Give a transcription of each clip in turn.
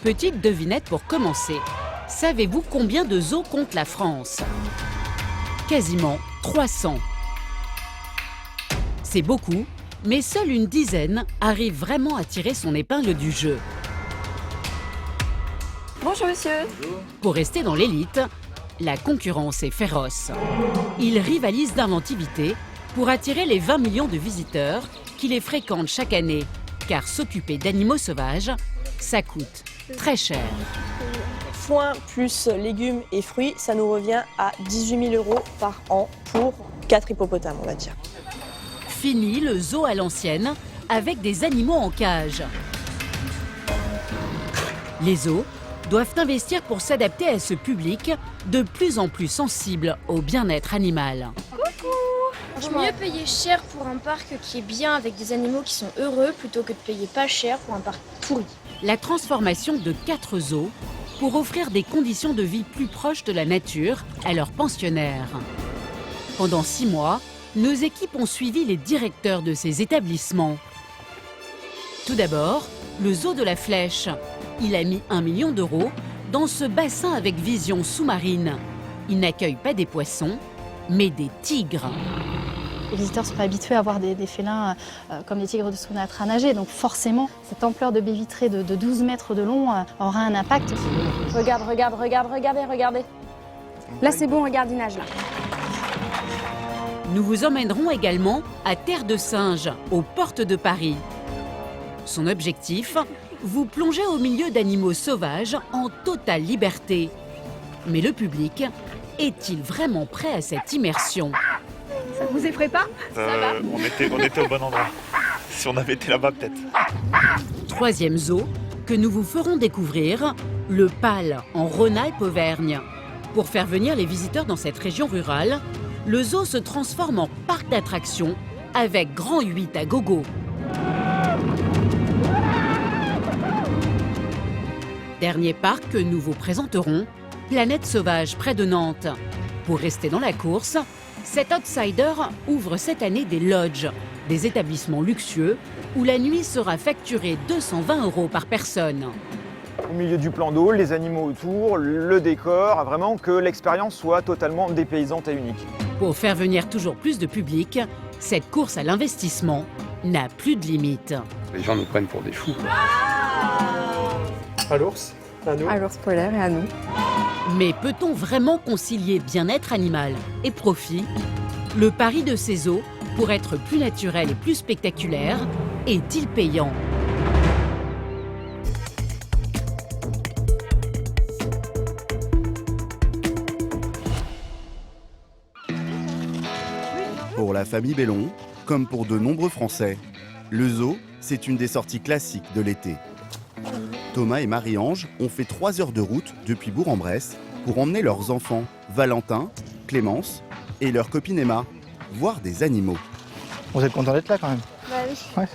Petite devinette pour commencer. Savez-vous combien de zoos compte la France? Quasiment 300. C'est beaucoup, mais seule une dizaine arrive vraiment à tirer son épingle du jeu. Bonjour monsieur. Pour rester dans l'élite, la concurrence est féroce. Ils rivalisent d'inventivité pour attirer les 20 millions de visiteurs qui les fréquentent chaque année, car s'occuper d'animaux sauvages, ça coûte très cher. Foin plus légumes et fruits, ça nous revient à 18 000 € par an pour 4 hippopotames, on va dire. Fini le zoo à l'ancienne avec des animaux en cage. Les zoos doivent investir pour s'adapter à ce public de plus en plus sensible au bien-être animal. Vaut mieux payer cher pour un parc qui est bien avec des animaux qui sont heureux plutôt que de payer pas cher pour un parc pourri. La transformation de 4 zoos pour offrir des conditions de vie plus proches de la nature à leurs pensionnaires. Pendant 6 mois, nos équipes ont suivi les directeurs de ces établissements. Tout d'abord, le zoo de la Flèche. Il a mis 1 million d'euros dans ce bassin avec vision sous-marine. Il n'accueille pas des poissons, mais des tigres. Les visiteurs ne sont pas habitués à voir des félins comme les tigres de Sumatra nager, donc forcément, cette ampleur de baie vitrée de 12 mètres de long aura un impact. Regardez. Là c'est bon, regarde, il nage là. Nous vous emmènerons également à Terre de Singe, aux portes de Paris. Son objectif, vous plonger au milieu d'animaux sauvages en totale liberté. Mais le public est-il vraiment prêt à cette immersion? Ça vous effraie pas? On était au bon endroit. Si on avait été là-bas, peut-être. 3e zoo que nous vous ferons découvrir, le PAL en Rhône-Alpes-Auvergne. Pour faire venir les visiteurs dans cette région rurale, le zoo se transforme en parc d'attractions avec grand 8 à gogo. Dernier parc que nous vous présenterons, Planète Sauvage près de Nantes. Pour rester dans la course, cet outsider ouvre cette année des lodges, des établissements luxueux où la nuit sera facturée 220 € par personne. Au milieu du plan d'eau, les animaux autour, le décor, vraiment que l'expérience soit totalement dépaysante et unique. Pour faire venir toujours plus de public, cette course à l'investissement n'a plus de limite. Les gens nous prennent pour des fous. À l'ours, à nous. À l'ours polaire et à nous. Mais peut-on vraiment concilier bien-être animal et profit? Le pari de ces zoos, pour être plus naturel et plus spectaculaire, est-il payant? Pour la famille Bellon, comme pour de nombreux Français, le zoo, c'est une des sorties classiques de l'été. Thomas et Marie-Ange ont fait 3 heures de route depuis Bourg-en-Bresse pour emmener leurs enfants, Valentin, Clémence et leur copine Emma, voir des animaux. Vous êtes content d'être là quand même? Bah oui. Ouais.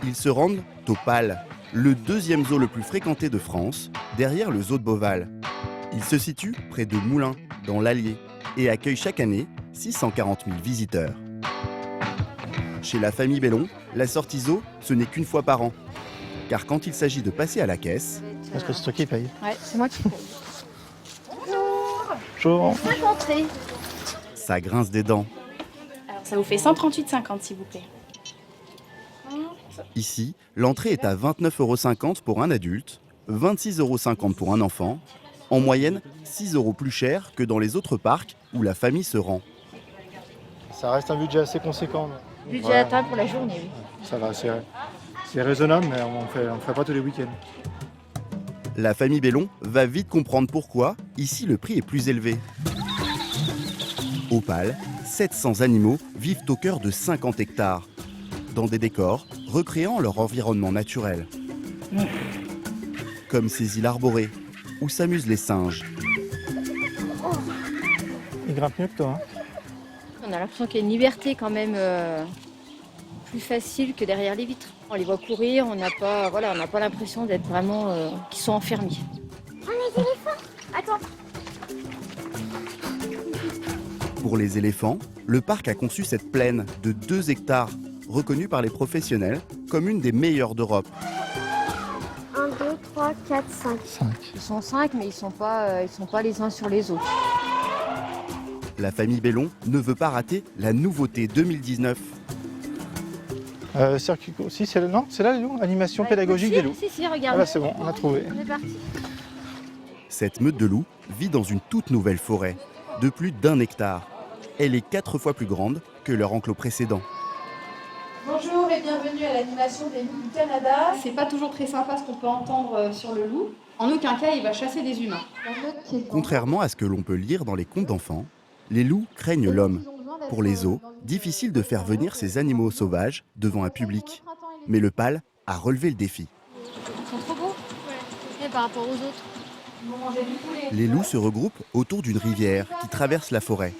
Ils se rendent au PAL, le 2e zoo le plus fréquenté de France, derrière le zoo de Beauval. Il se situe près de Moulins, dans l'Allier, et accueille chaque année 640 000 visiteurs. Chez la famille Bellon, la sortie zoo, ce n'est qu'une fois par an. Car quand il s'agit de passer à la caisse... Est-ce que c'est toi qui paye? Ouais, c'est moi qui paye. Bonjour. Entrée. Ça grince des dents. Alors ça vous fait 138,50 s'il vous plaît. Ici, l'entrée est à 29,50 € pour un adulte, 26,50 € pour un enfant, en moyenne 6 € plus cher que dans les autres parcs où la famille se rend. Ça reste un budget assez conséquent. Budget à table pour la journée, oui. Ça va, c'est raisonnable, mais on ne fait pas tous les week-ends. La famille Bellon va vite comprendre pourquoi, ici, le prix est plus élevé. Au PAL, 700 animaux vivent au cœur de 50 hectares, dans des décors recréant leur environnement naturel. Comme ces îles arborées, où s'amusent les singes. Il grimpe mieux que toi. On a l'impression qu'il y a une liberté quand même plus facile que derrière les vitres. On les voit courir, on n'a pas l'impression d'être vraiment qu'ils sont enfermés. Oh les éléphants! Attends. Pour les éléphants, le parc a conçu cette plaine de 2 hectares, reconnue par les professionnels comme une des meilleures d'Europe. 1, 2, 3, 4, 5. 5. Ils sont 5, mais ils sont pas les uns sur les autres. La famille Bellon ne veut pas rater la nouveauté 2019. Si, c'est là les loups. Animation pédagogique des loups. Si, regarde. Voilà, c'est bon, on a trouvé. On est parti. Cette meute de loups vit dans une toute nouvelle forêt, de plus d'1 hectare. Elle est 4 fois plus grande que leur enclos précédent. Bonjour et bienvenue à l'animation des loups du Canada. C'est pas toujours très sympa ce qu'on peut entendre sur le loup. En aucun cas, il va chasser des humains. Contrairement à ce que l'on peut lire dans les contes d'enfants, les loups craignent l'homme. Pour les zoos, difficile de faire venir ces animaux sauvages devant un public. Mais le pâle a relevé le défi. Ils sont trop beaux. Ouais. Et par rapport aux autres. Les loups se regroupent autour d'une rivière qui traverse la forêt.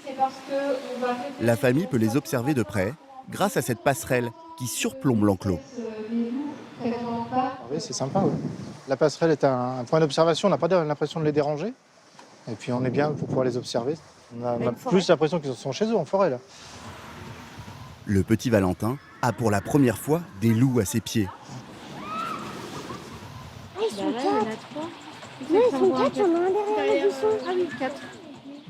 La famille peut les observer de près grâce à cette passerelle qui surplombe l'enclos. Oui, c'est sympa. Oui. La passerelle est un point d'observation, on n'a pas l'impression de les déranger. Et puis on est bien pour pouvoir les observer. On a plus l'impression qu'ils sont chez eux en forêt là. Le petit Valentin a pour la première fois des loups à ses pieds. Ils sont 4. Il y en a 3. Non, ils sont 4, il y en a un derrière le buisson. Ah oui, 4.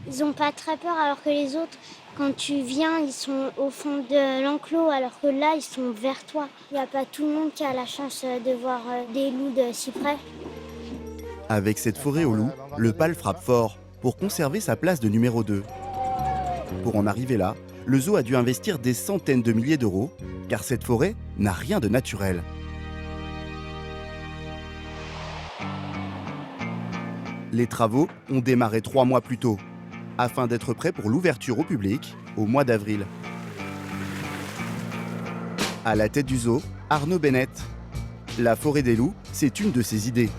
Ils ont pas très peur alors que les autres, quand tu viens, ils sont au fond de l'enclos alors que là, ils sont vers toi. Il n'y a pas tout le monde qui a la chance de voir des loups de si près. Avec cette forêt aux loups, le pâle frappe fort pour conserver sa place de numéro 2. Pour en arriver là, le zoo a dû investir des centaines de milliers d'euros, car cette forêt n'a rien de naturel. Les travaux ont démarré 3 mois plus tôt, afin d'être prêts pour l'ouverture au public au mois d'avril. À la tête du zoo, Arnaud Bennett. La forêt des loups, c'est une de ses idées.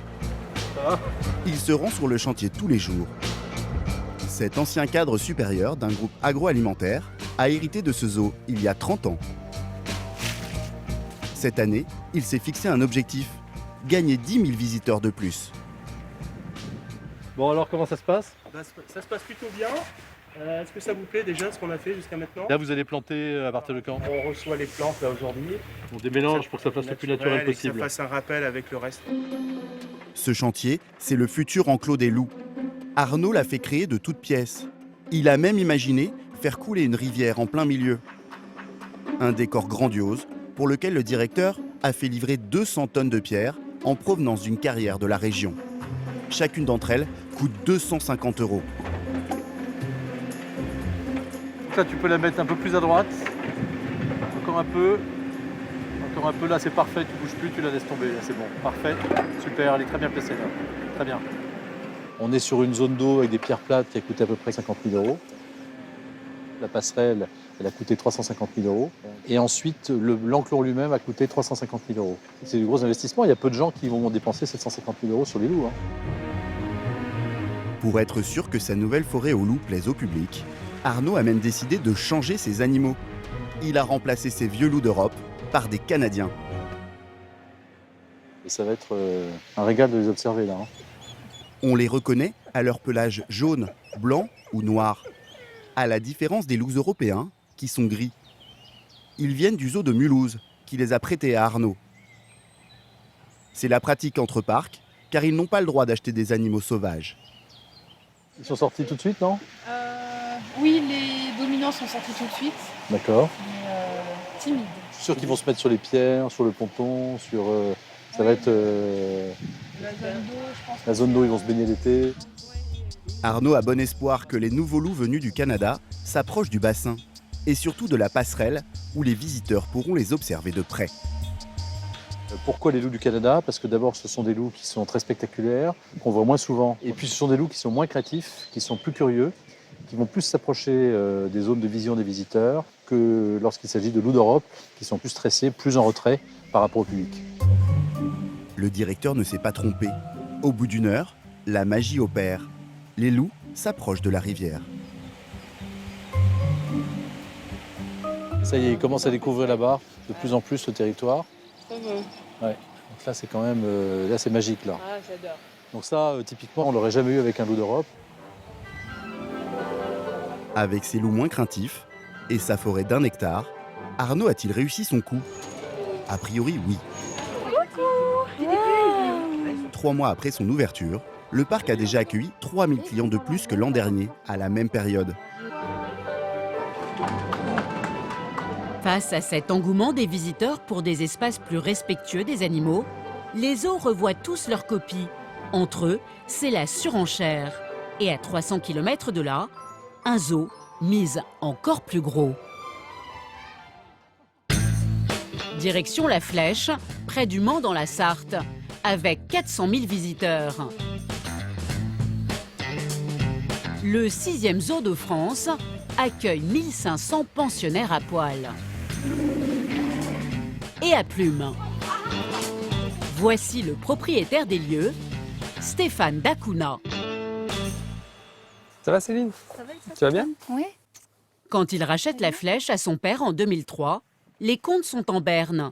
Il se rend sur le chantier tous les jours. Cet ancien cadre supérieur d'un groupe agroalimentaire a hérité de ce zoo il y a 30 ans. Cette année, il s'est fixé un objectif, gagner 10 000 visiteurs de plus. Bon alors comment ça se passe? Ça se passe plutôt bien. Est-ce que ça vous plaît déjà ce qu'on a fait jusqu'à maintenant? Là vous allez planter à partir de quand? On reçoit les plantes là aujourd'hui. On des mélanges pour que ça fasse le plus naturel possible. Et que ça fasse un rappel avec le reste. Ce chantier, c'est le futur enclos des loups. Arnaud l'a fait créer de toutes pièces. Il a même imaginé faire couler une rivière en plein milieu. Un décor grandiose pour lequel le directeur a fait livrer 200 tonnes de pierres en provenance d'une carrière de la région. Chacune d'entre elles coûte 250 €. Ça tu peux la mettre un peu plus à droite. Encore un peu. Encore un peu, là c'est parfait, tu bouges plus, tu la laisses tomber, là c'est bon. Parfait, super, elle est très bien placée là. Très bien. On est sur une zone d'eau avec des pierres plates qui a coûté à peu près 50 000 €. La passerelle, elle a coûté 350 000 €. Et ensuite, l'enclos lui-même a coûté 350 000 €. C'est du gros investissement, il y a peu de gens qui vont dépenser 750 000 € sur les loups. Pour être sûr que sa nouvelle forêt aux loups plaise au public, Arnaud a même décidé de changer ses animaux. Il a remplacé ses vieux loups d'Europe par des Canadiens. Et ça va être un régal de les observer là. On les reconnaît à leur pelage jaune, blanc ou noir, à la différence des loups européens qui sont gris. Ils viennent du zoo de Mulhouse, qui les a prêtés à Arnaud. C'est la pratique entre parcs, car ils n'ont pas le droit d'acheter des animaux sauvages. Ils sont sortis tout de suite, non? Oui, les dominants sont sortis tout de suite, D'accord. mais timides. Je suis sûr qu'ils vont se mettre sur les pierres, sur le ponton, sur... ça va être... la zone d'eau, ils vont se baigner l'été. Arnaud a bon espoir que les nouveaux loups venus du Canada s'approchent du bassin et surtout de la passerelle où les visiteurs pourront les observer de près. Pourquoi les loups du Canada? Parce que d'abord, ce sont des loups qui sont très spectaculaires, qu'on voit moins souvent. Et puis, ce sont des loups qui sont moins craintifs, qui sont plus curieux, qui vont plus s'approcher des zones de vision des visiteurs que lorsqu'il s'agit de loups d'Europe, qui sont plus stressés, plus en retrait par rapport au public. Le directeur ne s'est pas trompé. Au bout d'1 heure, la magie opère. Les loups s'approchent de la rivière. Ça y est, ils commencent à découvrir là-bas de plus en plus le territoire. Ouais. Donc là, c'est quand même... là, c'est magique, là. Ah, j'adore. Donc ça, typiquement, on l'aurait jamais eu avec un loup d'Europe. Avec ses loups moins craintifs et sa forêt d'1 hectare, Arnaud a-t-il réussi son coup? A priori, oui. Coucou. 3 mois après son ouverture, le parc a déjà accueilli 3000 clients de plus que l'an dernier, à la même période. Face à cet engouement des visiteurs pour des espaces plus respectueux des animaux, les zoos revoient tous leurs copies. Entre eux, c'est la surenchère. Et à 300 km de là, un zoo mise encore plus gros. Direction La Flèche, près du Mans dans la Sarthe, avec 400 000 visiteurs. Le 6e zoo de France accueille 1500 pensionnaires à poil. Et à plumes. Voici le propriétaire des lieux, Stéphane Dacuna. Ça va Céline? Tu vas bien? Oui. Quand il rachète La Flèche à son père en 2003, les comptes sont en berne.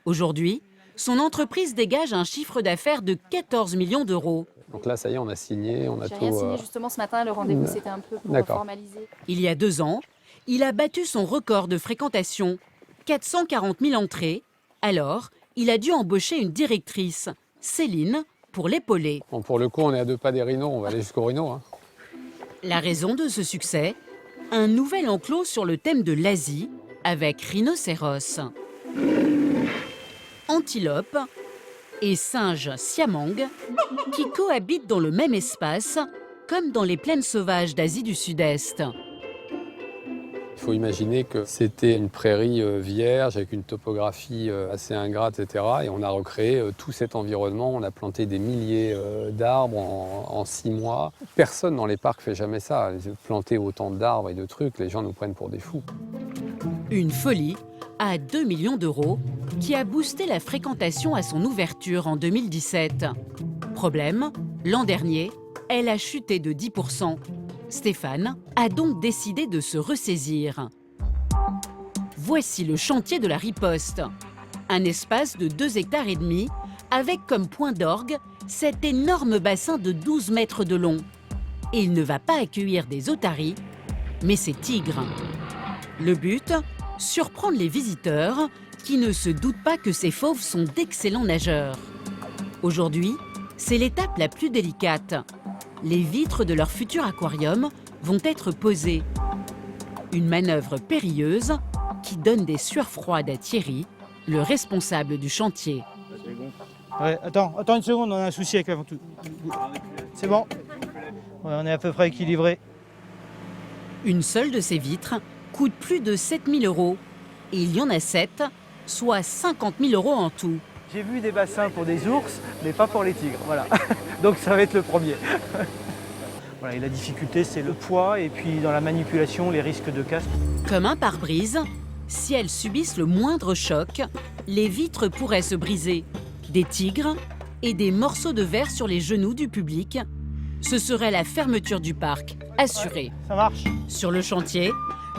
Aujourd'hui, son entreprise dégage un chiffre d'affaires de 14 millions d'euros. Donc là, ça y est, on a signé, on a J'ai tout... rien signé justement ce matin, le rendez-vous c'était un peu pour formaliser. Il y a 2 ans, il a battu son record de fréquentation, 440 000 entrées. Alors, il a dû embaucher une directrice, Céline, pour l'épauler. Bon, pour le coup, on est à 2 pas des rhinos, on va aller jusqu'au rhino. Hein. La raison de ce succès, un nouvel enclos sur le thème de l'Asie, avec rhinocéros, antilope et singes siamang qui cohabitent dans le même espace, comme dans les plaines sauvages d'Asie du Sud-Est. Il faut imaginer que c'était une prairie vierge avec une topographie assez ingrate, etc. Et on a recréé tout cet environnement. On a planté des milliers d'arbres en 6 mois. Personne dans les parcs fait jamais ça. Planter autant d'arbres et de trucs, les gens nous prennent pour des fous. Une folie à 2 millions d'euros qui a boosté la fréquentation à son ouverture en 2017. Problème, l'an dernier, elle a chuté de 10%. Stéphane a donc décidé de se ressaisir. Voici le chantier de la riposte. Un espace de 2,5 hectares avec comme point d'orgue cet énorme bassin de 12 mètres de long. Et il ne va pas accueillir des otaries, mais ces tigres. Le but, surprendre les visiteurs qui ne se doutent pas que ces fauves sont d'excellents nageurs. Aujourd'hui, c'est l'étape la plus délicate. Les vitres de leur futur aquarium vont être posées. Une manœuvre périlleuse qui donne des sueurs froides à Thierry, le responsable du chantier. Ouais, attends une seconde, on a un souci avec la ventouse. C'est bon. Ouais, on est à peu près équilibré. Une seule de ces vitres coûte plus de 7 000 euros. Et il y en a 7, soit 50 000 euros en tout. J'ai vu des bassins pour des ours, mais pas pour les tigres. Voilà. Donc ça va être le premier. Voilà, et la difficulté, c'est le poids et puis dans la manipulation, les risques de casse. Comme un pare-brise, si elles subissent le moindre choc, les vitres pourraient se briser. Des tigres et des morceaux de verre sur les genoux du public. Ce serait la fermeture du parc, assurée. Ça marche. Sur le chantier,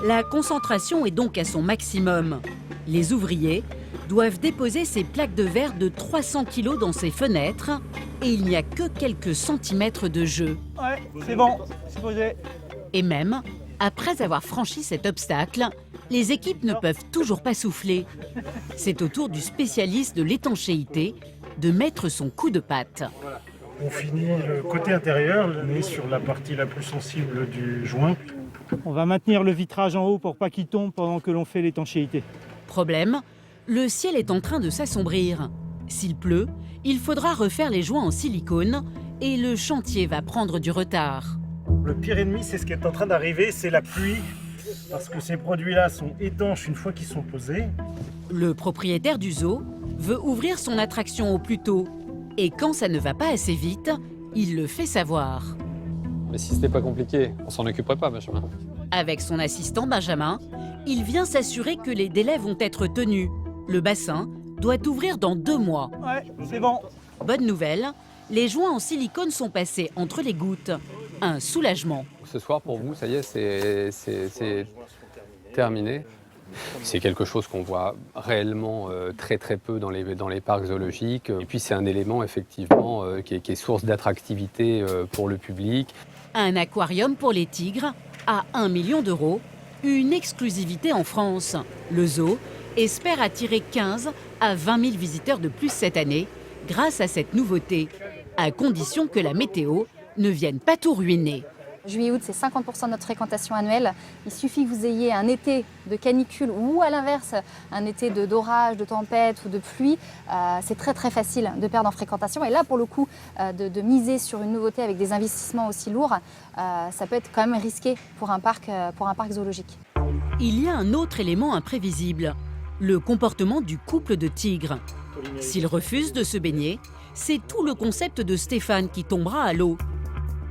la concentration est donc à son maximum. Les ouvriers doivent déposer ces plaques de verre de 300 kg dans ces fenêtres et il n'y a que quelques centimètres de jeu. Ouais, c'est bon, c'est posé. Et même, après avoir franchi cet obstacle, les équipes ne peuvent toujours pas souffler. C'est au tour du spécialiste de l'étanchéité de mettre son coup de patte. On finit le côté intérieur, on est sur la partie la plus sensible du joint. On va maintenir le vitrage en haut pour pas qu'il tombe pendant que l'on fait l'étanchéité. Problème, le ciel est en train de s'assombrir. S'il pleut, il faudra refaire les joints en silicone et le chantier va prendre du retard. Le pire ennemi, c'est ce qui est en train d'arriver, c'est la pluie. Parce que ces produits-là sont étanches une fois qu'ils sont posés. Le propriétaire du zoo veut ouvrir son attraction au plus tôt. Et quand ça ne va pas assez vite, il le fait savoir. Mais si c'était pas compliqué, on s'en occuperait pas, Benjamin. Avec son assistant Benjamin, il vient s'assurer que les délais vont être tenus. Le bassin doit ouvrir dans 2 mois. Ouais, c'est bon. Bonne nouvelle, les joints en silicone sont passés entre les gouttes. Un soulagement. Ce soir, pour vous, ça y est, c'est terminé. C'est quelque chose qu'on voit réellement très très peu dans les parcs zoologiques. Et puis c'est un élément effectivement qui est source d'attractivité pour le public. Un aquarium pour les tigres à 1 million d'euros, une exclusivité en France. Le zoo espère attirer 15 à 20 000 visiteurs de plus cette année grâce à cette nouveauté, à condition que la météo ne vienne pas tout ruiner. Juillet-août, c'est 50% de notre fréquentation annuelle. Il suffit que vous ayez un été de canicule ou à l'inverse, un été d'orage, de tempête ou de pluie. C'est très très facile de perdre en fréquentation. Et là, pour le coup, de miser sur une nouveauté avec des investissements aussi lourds, ça peut être quand même risqué pour un parc zoologique. Il y a un autre élément imprévisible, le comportement du couple de tigres. S'ils refusent de se baigner, c'est tout le concept de Stéphane qui tombera à l'eau.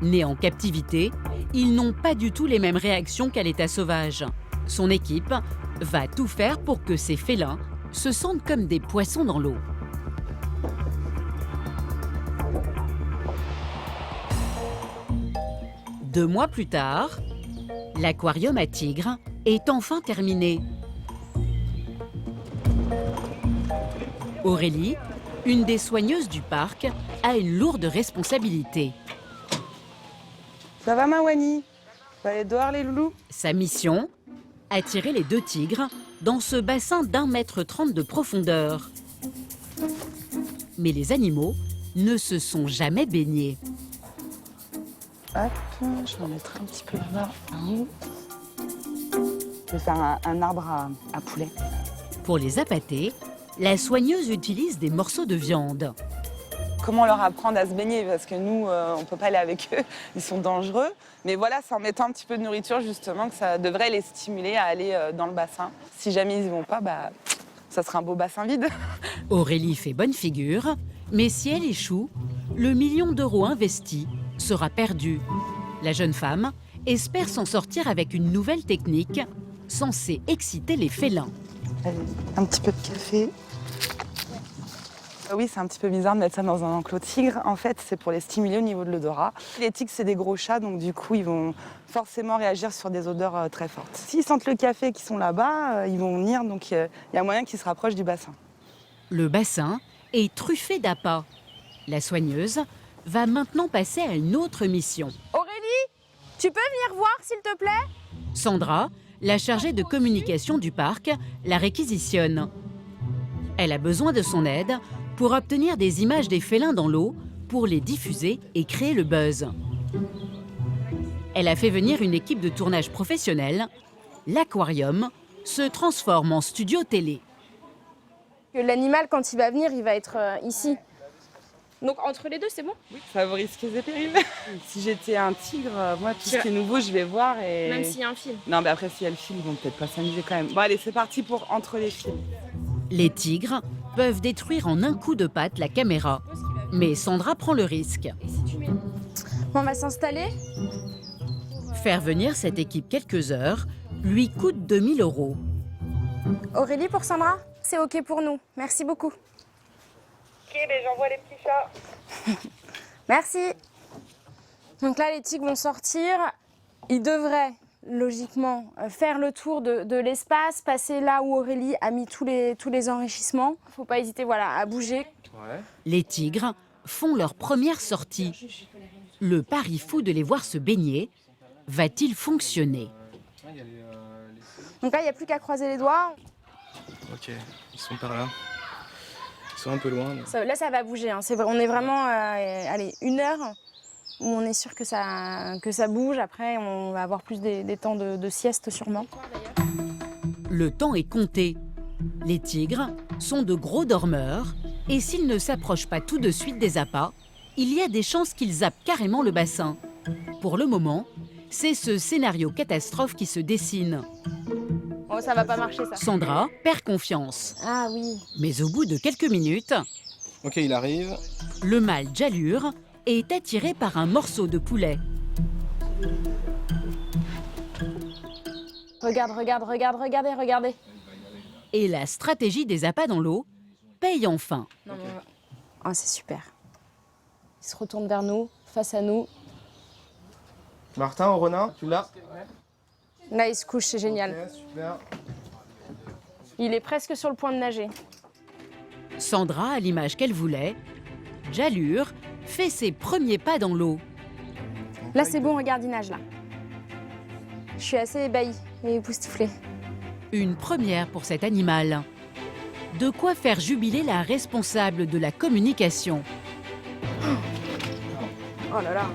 Nés en captivité, ils n'ont pas du tout les mêmes réactions qu'à l'état sauvage. Son équipe va tout faire pour que ces félins se sentent comme des poissons dans l'eau. Deux mois plus tard, l'aquarium à tigres est enfin terminé. Aurélie, une des soigneuses du parc, a une lourde responsabilité. Ça va, Mawani? Va aller dehors, les loulous? Sa mission, attirer les deux tigres dans ce bassin d'1,30 m de profondeur. Mais les animaux ne se sont jamais baignés. Hop, je vais en mettre un petit peu là-bas, en haut. Je vais faire un arbre à poulet. Pour les appâter, la soigneuse utilise des morceaux de viande. Comment leur apprendre à se baigner? Parce que nous, on ne peut pas aller avec eux, ils sont dangereux. Mais voilà, c'est en mettant un petit peu de nourriture, justement, que ça devrait les stimuler à aller dans le bassin. Si jamais ils n'y vont pas, ça sera un beau bassin vide. Aurélie fait bonne figure, mais si elle échoue, le million d'euros investi sera perdu. La jeune femme espère s'en sortir avec une nouvelle technique censée exciter les félins. Allez, un petit peu de café. Oui, c'est un petit peu bizarre de mettre ça dans un enclos tigre. En fait, c'est pour les stimuler au niveau de l'odorat. Les tigres, c'est des gros chats, donc du coup, ils vont forcément réagir sur des odeurs très fortes. S'ils sentent le café qui sont là-bas, ils vont venir, donc il y a moyen qu'ils se rapprochent du bassin. Le bassin est truffé d'appâts. La soigneuse va maintenant passer à une autre mission. Aurélie, tu peux venir voir, s'il te plaît? Sandra, la chargée de communication du parc, la réquisitionne. Elle a besoin de son aide pour obtenir des images des félins dans l'eau, pour les diffuser et créer le buzz. Elle a fait venir une équipe de tournage professionnelle. L'aquarium se transforme en studio télé. L'animal, quand il va venir, il va être ici. Donc entre les deux, c'est bon? Oui, ça vaut risques et périls. Si j'étais un tigre, moi, tout ce qui est nouveau, je vais voir et... Même s'il y a un fil. Non, mais après, s'il y a le fil, ils vont peut-être pas s'amuser quand même. Bon, allez, c'est parti pour entre les fils. Les tigres peuvent détruire en un coup de patte la caméra. Mais Sandra prend le risque. Bon, on va s'installer. Faire venir cette équipe quelques heures lui coûte 2 000 €. Aurélie, pour Sandra, c'est OK pour nous. Merci beaucoup. Ok, j'envoie les petits chats. Merci. Donc là, les tigres vont sortir. Ils devraient, logiquement, faire le tour de l'espace, passer là où Aurélie a mis tous les enrichissements. Il ne faut pas hésiter à bouger. Ouais. Les tigres font leur première sortie. Le pari fou de les voir se baigner va-t-il fonctionner? Donc là, il n'y a plus qu'à croiser les doigts. Ok, ils sont par là. Ils sont un peu loin. Là, ça va bouger. Hein. On est vraiment allez, 1 heure où on est sûr que ça bouge. Après, on va avoir plus des temps de sieste sûrement. Le temps est compté. Les tigres sont de gros dormeurs et s'ils ne s'approchent pas tout de suite des appâts, il y a des chances qu'ils zappent carrément le bassin. Pour le moment, c'est ce scénario catastrophe qui se dessine. Oh, ça va pas marcher, ça. Sandra perd confiance. Ah oui. Mais au bout de quelques minutes... Ok, il arrive. Le mâle Jalur est attiré par un morceau de poulet. Regardez. Et la stratégie des appâts dans l'eau paye enfin. Non, okay. Oh, c'est super. Il se retourne vers nous, face à nous. Martin, au renard, tu l'as? Là, il se couche, c'est génial. Okay, super. Il est presque sur le point de nager. Sandra a l'image qu'elle voulait. Jalur fait ses premiers pas dans l'eau. Là, c'est bon, regarde, il nage, là. Je suis assez ébahie et époustouflée. Une première pour cet animal. De quoi faire jubiler la responsable de la communication. Oh là là.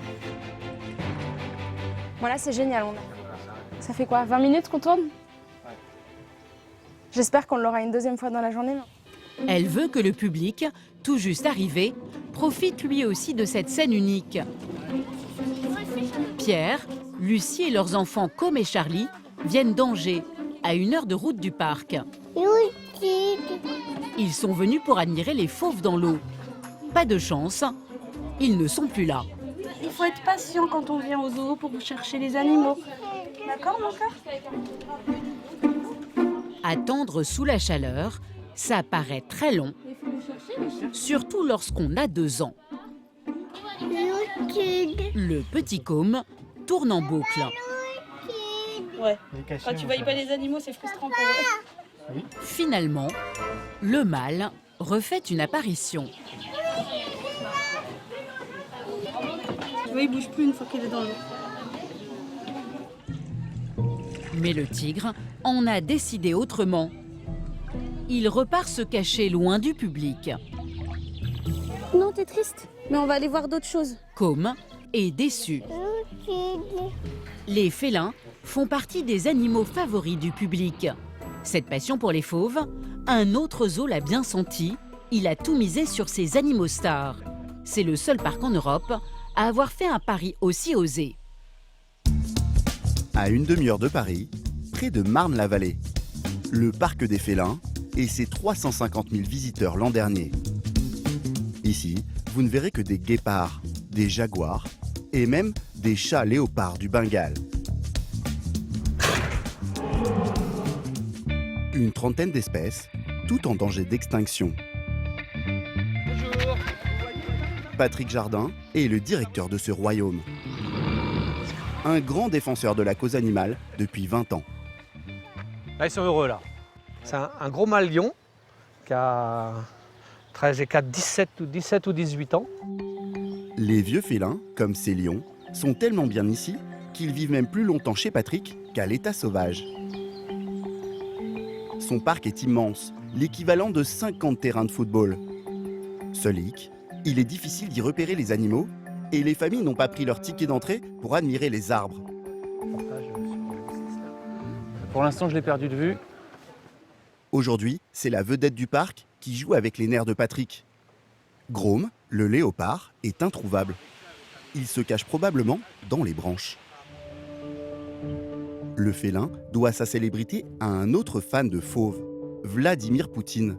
Voilà, c'est génial. Ça fait quoi, 20 minutes qu'on tourne? J'espère qu'on l'aura une deuxième fois dans la journée. Elle veut que le public, tout juste arrivé, profite lui aussi de cette scène unique. Pierre, Lucie et leurs enfants Com et Charlie viennent d'Angers, à 1 heure de route du parc. Ils sont venus pour admirer les fauves dans l'eau. Pas de chance, ils ne sont plus là. Il faut être patient quand on vient au zoo pour chercher les animaux. D'accord, mon cœur? Attendre sous la chaleur, ça paraît très long, surtout lorsqu'on a 2 ans. Le petit Com tourne en boucle. Ouais. Quand tu voyais pas les animaux, c'est frustrant pour eux. Finalement, le mâle refait une apparition. Tu vois, il bouge plus une fois qu'il est dans l'eau. Mais le tigre en a décidé autrement. Il repart se cacher loin du public. Non, t'es triste. Mais on va aller voir d'autres choses. Com est déçu. Les félins font partie des animaux favoris du public. Cette passion pour les fauves, un autre zoo l'a bien senti. Il a tout misé sur ces animaux stars. C'est le seul parc en Europe à avoir fait un pari aussi osé. À une demi-heure de Paris, près de Marne-la-Vallée, le parc des félins et ses 350 000 visiteurs l'an dernier. Ici, vous ne verrez que des guépards, des jaguars et même des chats léopards du Bengale. Une trentaine d'espèces, toutes en danger d'extinction. Bonjour. Patrick Jardin est le directeur de ce royaume. Un grand défenseur de la cause animale depuis 20 ans. Là, ils sont heureux, là. C'est un gros mâle lion qui a 13 et 4, 17 ou 18 ans. Les vieux félins, comme ces lions, sont tellement bien ici qu'ils vivent même plus longtemps chez Patrick qu'à l'état sauvage. Son parc est immense, l'équivalent de 50 terrains de football. Seul hic, il est difficile d'y repérer les animaux et les familles n'ont pas pris leur ticket d'entrée pour admirer les arbres. Pour l'instant, je l'ai perdu de vue. Aujourd'hui, c'est la vedette du parc qui joue avec les nerfs de Patrick. Grom, le léopard, est introuvable. Il se cache probablement dans les branches. Le félin doit sa célébrité à un autre fan de fauves, Vladimir Poutine.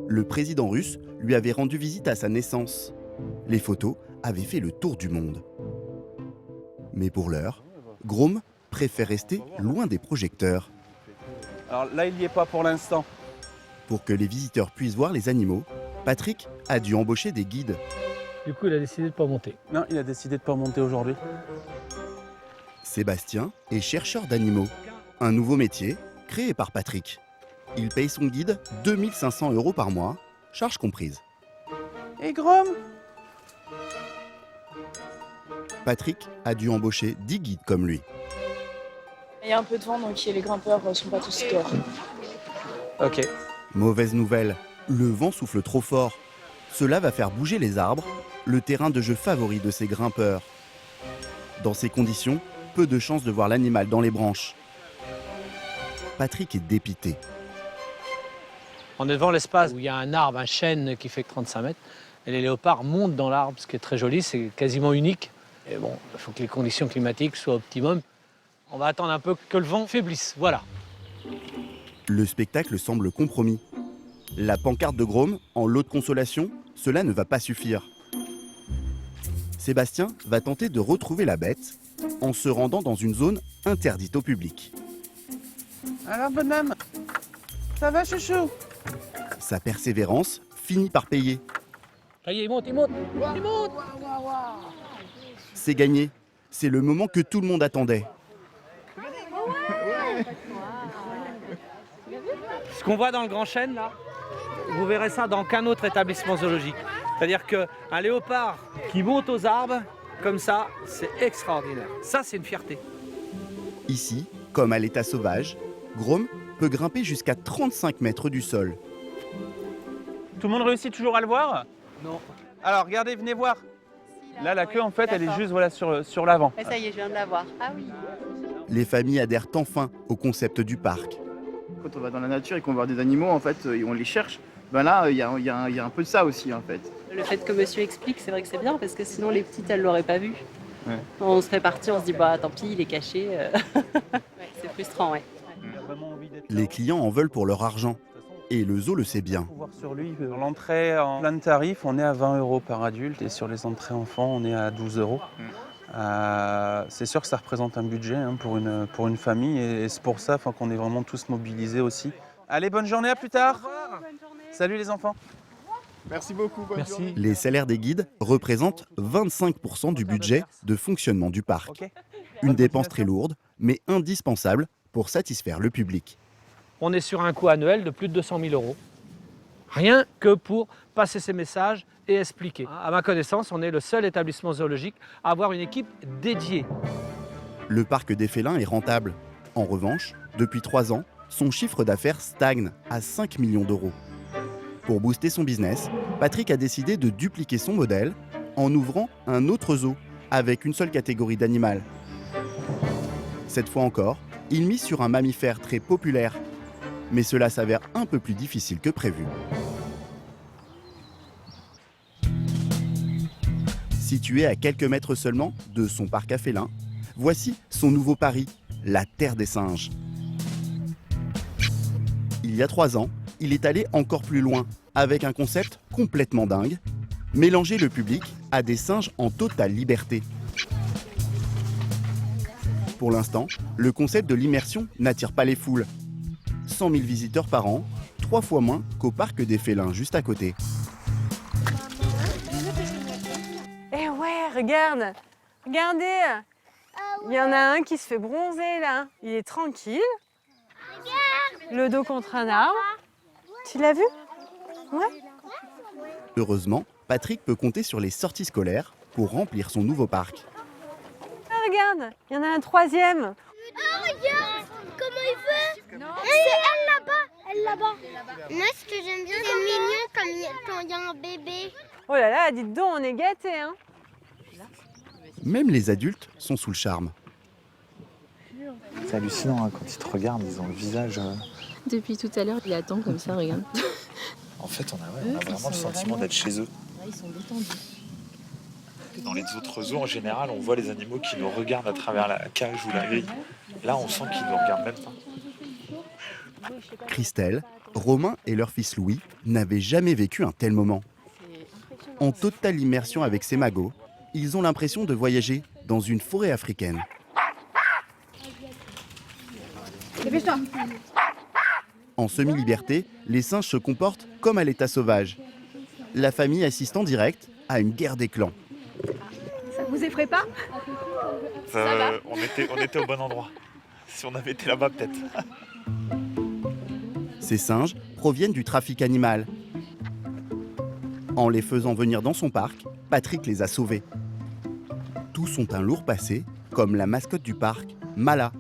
Le président russe lui avait rendu visite à sa naissance. Les photos avaient fait le tour du monde. Mais pour l'heure, Grom préfère rester loin des projecteurs. Alors là, il n'y est pas pour l'instant. Pour que les visiteurs puissent voir les animaux, Patrick a dû embaucher des guides. Du coup, il a décidé de ne pas monter. Non, il a décidé de ne pas monter aujourd'hui. Sébastien est chercheur d'animaux. Un nouveau métier créé par Patrick. Il paye son guide 2 500 € par mois, charges comprises. Et Grom? Patrick a dû embaucher 10 guides comme lui. Il y a un peu de vent, donc les grimpeurs ne sont pas tous dehors. Ok. Mauvaise nouvelle, le vent souffle trop fort. Cela va faire bouger les arbres, le terrain de jeu favori de ces grimpeurs. Dans ces conditions, peu de chances de voir l'animal dans les branches. Patrick est dépité. On est devant l'espace où il y a un arbre, un chêne qui fait 35 mètres. Et les léopards montent dans l'arbre, ce qui est très joli, c'est quasiment unique. Et bon, il faut que les conditions climatiques soient optimum. On va attendre un peu que le vent faiblisse, voilà. Le spectacle semble compromis. La pancarte de Grom, en lot de consolation, cela ne va pas suffire. Sébastien va tenter de retrouver la bête en se rendant dans une zone interdite au public. Alors, bonhomme, ça va, chouchou? Sa persévérance finit par payer. Ça y est, il monte, il monte, il monte. C'est gagné. C'est le moment que tout le monde attendait. Ce qu'on voit dans le Grand Chêne, là, vous verrez ça dans aucun autre établissement zoologique. C'est-à-dire qu'un léopard qui monte aux arbres, comme ça, c'est extraordinaire. Ça, c'est une fierté. Ici, comme à l'état sauvage, Grom peut grimper jusqu'à 35 mètres du sol. Tout le monde réussit toujours à le voir? Non. Alors regardez, venez voir. Là, la queue, en fait, elle est juste voilà, sur l'avant. Ça y est, je viens de la voir. Ah oui. Les familles adhèrent enfin au concept du parc. Quand on va dans la nature et qu'on voit des animaux, en fait, et on les cherche, ben là, il y a un peu de ça aussi, en fait. Le fait que monsieur explique, c'est vrai que c'est bien, parce que sinon les petites, elles l'auraient pas vu. Ouais. On serait parti, on se dit, bah tant pis, il est caché. Ouais, c'est frustrant, ouais. Les clients en veulent pour leur argent. Et le zoo le sait bien. Sur lui, l'entrée en plein de tarif, on est à 20 € par adulte et sur les entrées enfants, on est à 12 €. C'est sûr que ça représente un budget pour une famille et c'est pour ça qu'on est vraiment tous mobilisés aussi. Allez, bonne journée, à plus tard. Salut les enfants. Merci beaucoup. Bonne journée. Les salaires des guides représentent 25% du budget de fonctionnement du parc. Une dépense très lourde, mais indispensable pour satisfaire le public. On est sur un coût annuel de plus de 200 000 €. Rien que pour passer ces messages et expliquer. À ma connaissance, on est le seul établissement zoologique à avoir une équipe dédiée. Le parc des félins est rentable. En revanche, depuis 3 ans, son chiffre d'affaires stagne à 5 millions d'euros. Pour booster son business, Patrick a décidé de dupliquer son modèle en ouvrant un autre zoo avec une seule catégorie d'animal. Cette fois encore, il mise sur un mammifère très populaire. Mais cela s'avère un peu plus difficile que prévu. Situé à quelques mètres seulement de son parc à félins, voici son nouveau pari, la Terre des singes. Il y a 3 ans, il est allé encore plus loin, avec un concept complètement dingue, mélanger le public à des singes en totale liberté. Pour l'instant, le concept de l'immersion n'attire pas les foules. 100 000 visiteurs par an, 3 fois moins qu'au parc des félins juste à côté. Eh ouais, regarde, regardez, il y en a un qui se fait bronzer là. Il est tranquille, le dos contre un arbre. Tu l'as vu? Ouais. Heureusement, Patrick peut compter sur les sorties scolaires pour remplir son nouveau parc. Ah, regarde, il y en a un troisième. Oh, regarde comment il fait. C'est elle là-bas. Moi, ce que j'aime bien, c'est mignon quand il y a un bébé. Oh là là, dites donc, on est gâtés, hein. Même les adultes sont sous le charme. C'est hallucinant hein, quand ils te regardent, ils ont le visage. Depuis tout à l'heure, il attend comme ça, regarde. En fait, on a vraiment le sentiment d'être chez eux. Ils sont détendus. Dans les autres zoos, en général, on voit les animaux qui nous regardent à travers la cage ou la grille. Là, on sent qu'ils nous regardent même pas. Christelle, Romain et leur fils Louis n'avaient jamais vécu un tel moment. En totale immersion avec ces magots, ils ont l'impression de voyager dans une forêt africaine. Dépêche-toi. En semi-liberté, les singes se comportent comme à l'état sauvage. La famille assiste en direct à une guerre des clans. Ça vous effraie pas? On était au bon endroit. Si on avait été là-bas, peut-être. Ces singes proviennent du trafic animal. En les faisant venir dans son parc, Patrick les a sauvés. Tous ont un lourd passé, comme la mascotte du parc, Mala.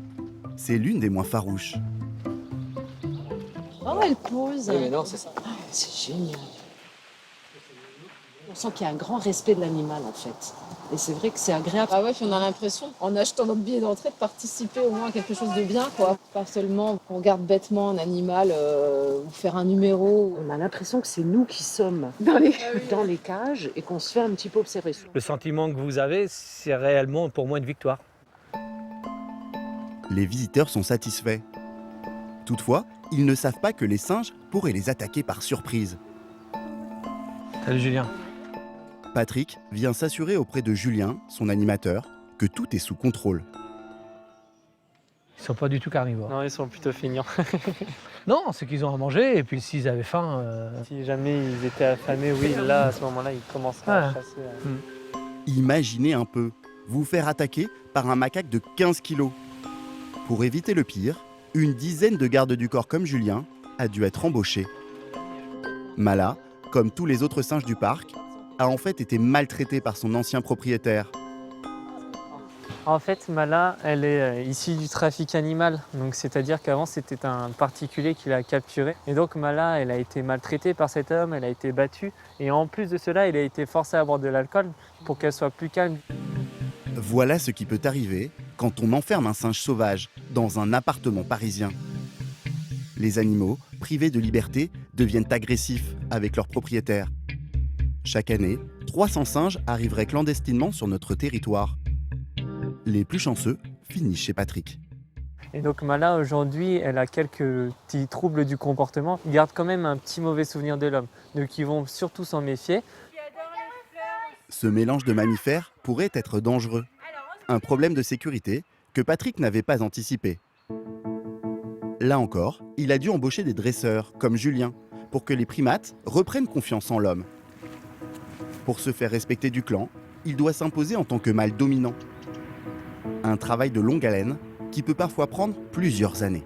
C'est l'une des moins farouches. Oh, elle pose. Oui, mais non, c'est ça. C'est génial. On sent qu'il y a un grand respect de l'animal, en fait. Et c'est vrai que c'est agréable. Ah ouais, puis on a l'impression, en achetant notre billet d'entrée, de participer au moins à quelque chose de bien, quoi. Pas seulement on regarde bêtement un animal ou faire un numéro. On a l'impression que c'est nous qui sommes dans les cages et qu'on se fait un petit peu observer. Le sentiment que vous avez, c'est réellement pour moi une victoire. Les visiteurs sont satisfaits. Toutefois, ils ne savent pas que les singes pourraient les attaquer par surprise. Salut Julien. Patrick vient s'assurer auprès de Julien, son animateur, que tout est sous contrôle. Ils sont pas du tout carnivores. Non, ils sont plutôt feignants. Non, c'est qu'ils ont à manger et puis s'ils avaient faim... Si jamais ils étaient affamés, oui, là, à ce moment-là, ils commenceraient à chasser. Imaginez un peu, vous faire attaquer par un macaque de 15 kilos. Pour éviter le pire, une dizaine de gardes du corps comme Julien a dû être embauchés. Mala, comme tous les autres singes du parc, a en fait été maltraité par son ancien propriétaire. En fait, Mala, elle est issue du trafic animal. Donc, c'est-à-dire qu'avant, c'était un particulier qui l'a capturée. Et donc, Mala, elle a été maltraitée par cet homme, elle a été battue. Et en plus de cela, elle a été forcée à boire de l'alcool pour qu'elle soit plus calme. Voilà ce qui peut arriver quand on enferme un singe sauvage dans un appartement parisien. Les animaux, privés de liberté, deviennent agressifs avec leurs propriétaires. Chaque année, 300 singes arriveraient clandestinement sur notre territoire. Les plus chanceux finissent chez Patrick. Et donc Mala, aujourd'hui, elle a quelques petits troubles du comportement. Elle garde quand même un petit mauvais souvenir de l'homme. Donc ils vont surtout s'en méfier. Ce mélange de mammifères pourrait être dangereux. Un problème de sécurité que Patrick n'avait pas anticipé. Là encore, il a dû embaucher des dresseurs, comme Julien, pour que les primates reprennent confiance en l'homme. Pour se faire respecter du clan, il doit s'imposer en tant que mâle dominant. Un travail de longue haleine qui peut parfois prendre plusieurs années.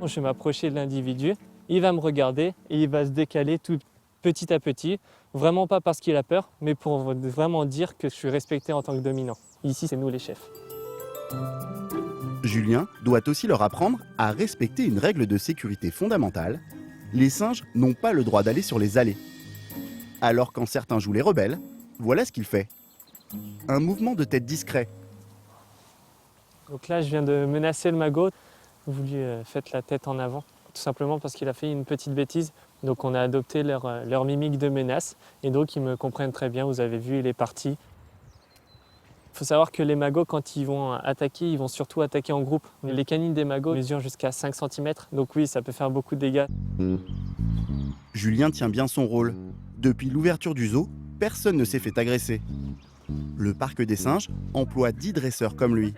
Je vais m'approcher de l'individu, il va me regarder et il va se décaler tout petit à petit. Vraiment pas parce qu'il a peur, mais pour vraiment dire que je suis respecté en tant que dominant. Ici, c'est nous les chefs. Julien doit aussi leur apprendre à respecter une règle de sécurité fondamentale. Les singes n'ont pas le droit d'aller sur les allées. Alors quand certains jouent les rebelles, voilà ce qu'il fait. Un mouvement de tête discret. Donc là, je viens de menacer le magot. Vous lui faites la tête en avant, tout simplement parce qu'il a fait une petite bêtise. Donc on a adopté leur mimique de menace. Et donc ils me comprennent très bien, vous avez vu, il est parti. Il faut savoir que les magots, quand ils vont attaquer, ils vont surtout attaquer en groupe. Les canines des magots mesurent jusqu'à 5 cm, donc oui, ça peut faire beaucoup de dégâts. Julien tient bien son rôle. Depuis l'ouverture du zoo, personne ne s'est fait agresser. Le parc des singes emploie 10 dresseurs comme lui.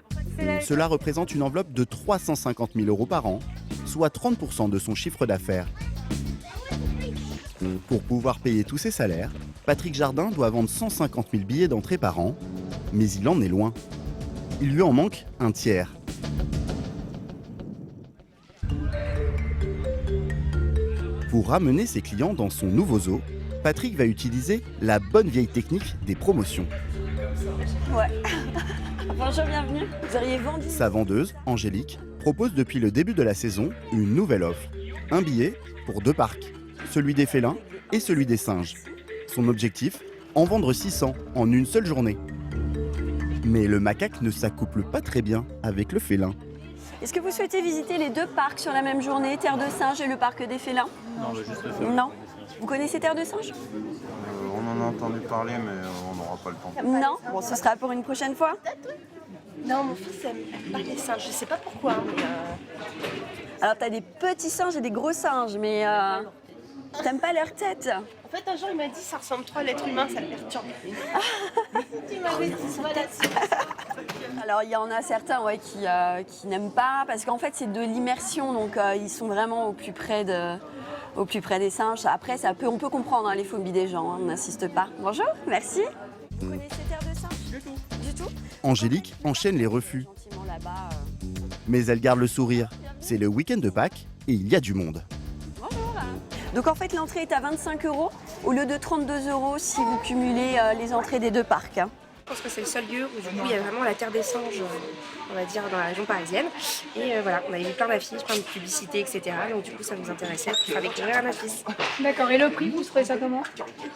Cela représente une enveloppe de 350 000 € par an, soit 30% de son chiffre d'affaires. Pour pouvoir payer tous ses salaires, Patrick Jardin doit vendre 150 000 billets d'entrée par an, mais il en est loin. Il lui en manque un tiers. Pour ramener ses clients dans son nouveau zoo, Patrick va utiliser la bonne vieille technique des promotions. Ouais. Bonjour, bienvenue. Vous auriez vendu. Sa vendeuse, Angélique, propose depuis le début de la saison une nouvelle offre. Un billet pour 2 parcs, celui des félins et celui des singes. Son objectif, en vendre 600 en une seule journée. Mais le macaque ne s'accouple pas très bien avec le félin. Est-ce que vous souhaitez visiter les 2 parcs sur la même journée, Terre de Singes et le parc des félins? Non, juste le félin. Non. Vous connaissez Terre de Singes? On en a entendu parler, mais on n'aura pas le temps. Non. Bon, ce sera pour une prochaine fois. Non, mon fils aime pas les singes, je sais pas pourquoi. Mais Alors, t'as des petits singes et des gros singes, mais t'aimes pas leur tête? En fait, un jour, il m'a dit ça ressemble trop à l'être humain, ça le perturbe. Tu m'avais dit ça. Alors, il y en a certains qui n'aiment pas, parce qu'en fait, c'est de l'immersion, donc ils sont vraiment au plus près des singes. Après, on peut comprendre les phobies des gens, on n'insiste pas. Bonjour, merci. Vous connaissez Terre de Singes? Du tout. Angélique enchaîne les refus. Mais elle garde le sourire. C'est le week-end de Pâques et il y a du monde. Bonjour. Donc en fait, l'entrée est à 25 € au lieu de 32 € si vous cumulez les entrées des 2 parcs. Je pense que c'est le seul lieu où du coup il y a vraiment la terre des singes, on va dire, dans la région parisienne. Et voilà, on avait vu plein d'affiches, plein de publicités, etc. Donc du coup ça nous intéressait pour faire découvrir à ma fils. D'accord, et le prix, vous trouvez ça comment?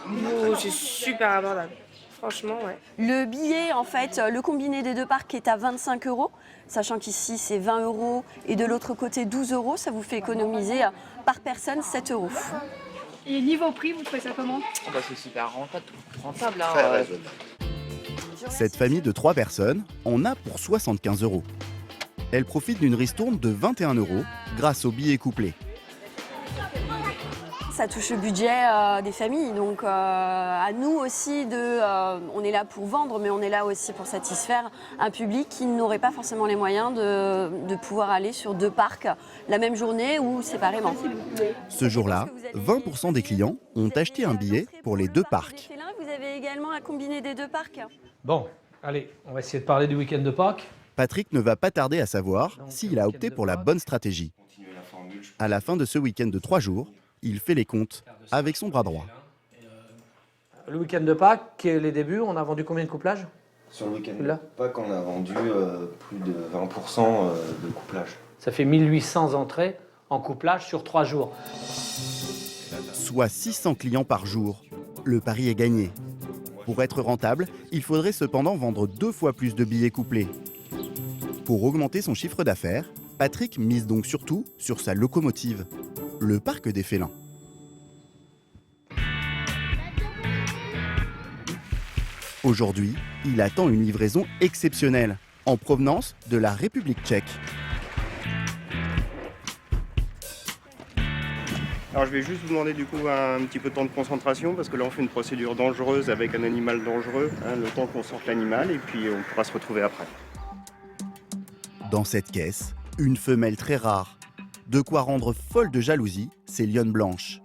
Oh, c'est super abordable. Franchement, ouais. Le billet, en fait, le combiné des 2 parcs est à 25 €, sachant qu'ici c'est 20 € et de l'autre côté 12 €. Ça vous fait économiser par personne 7 €. Et niveau prix, vous trouvez ça comment? C'est super rentable. Cette famille de 3 personnes en a pour 75 €. Elle profite d'une ristourne de 21 € grâce au billet couplé. Ça touche le budget des familles, donc à nous aussi, on est là pour vendre, mais on est là aussi pour satisfaire un public qui n'aurait pas forcément les moyens de pouvoir aller sur 2 parcs la même journée ou séparément. Ce jour-là, 20% des clients ont acheté un billet pour les 2 parcs. Vous avez également un combiné des 2 parcs. Bon, allez, on va essayer de parler du week-end de Pâques. Patrick ne va pas tarder à savoir s'il a opté pour la bonne stratégie. À la fin de ce week-end de 3 jours, il fait les comptes avec son bras droit. Le week-end de Pâques, les débuts, on a vendu combien de couplages? Sur le week-end de Pâques, on a vendu plus de 20% de couplage. Ça fait 1800 entrées en couplage sur 3 jours. Soit 600 clients par jour. Le pari est gagné. Pour être rentable, il faudrait cependant vendre 2 fois plus de billets couplés. Pour augmenter son chiffre d'affaires, Patrick mise donc surtout sur sa locomotive, le parc des félins. Aujourd'hui, il attend une livraison exceptionnelle, en provenance de la République tchèque. Alors je vais juste vous demander du coup un petit peu de temps de concentration parce que là on fait une procédure dangereuse avec un animal dangereux, le temps qu'on sorte l'animal et puis on pourra se retrouver après. Dans cette caisse, une femelle très rare. De quoi rendre folle de jalousie ces lionnes blanches.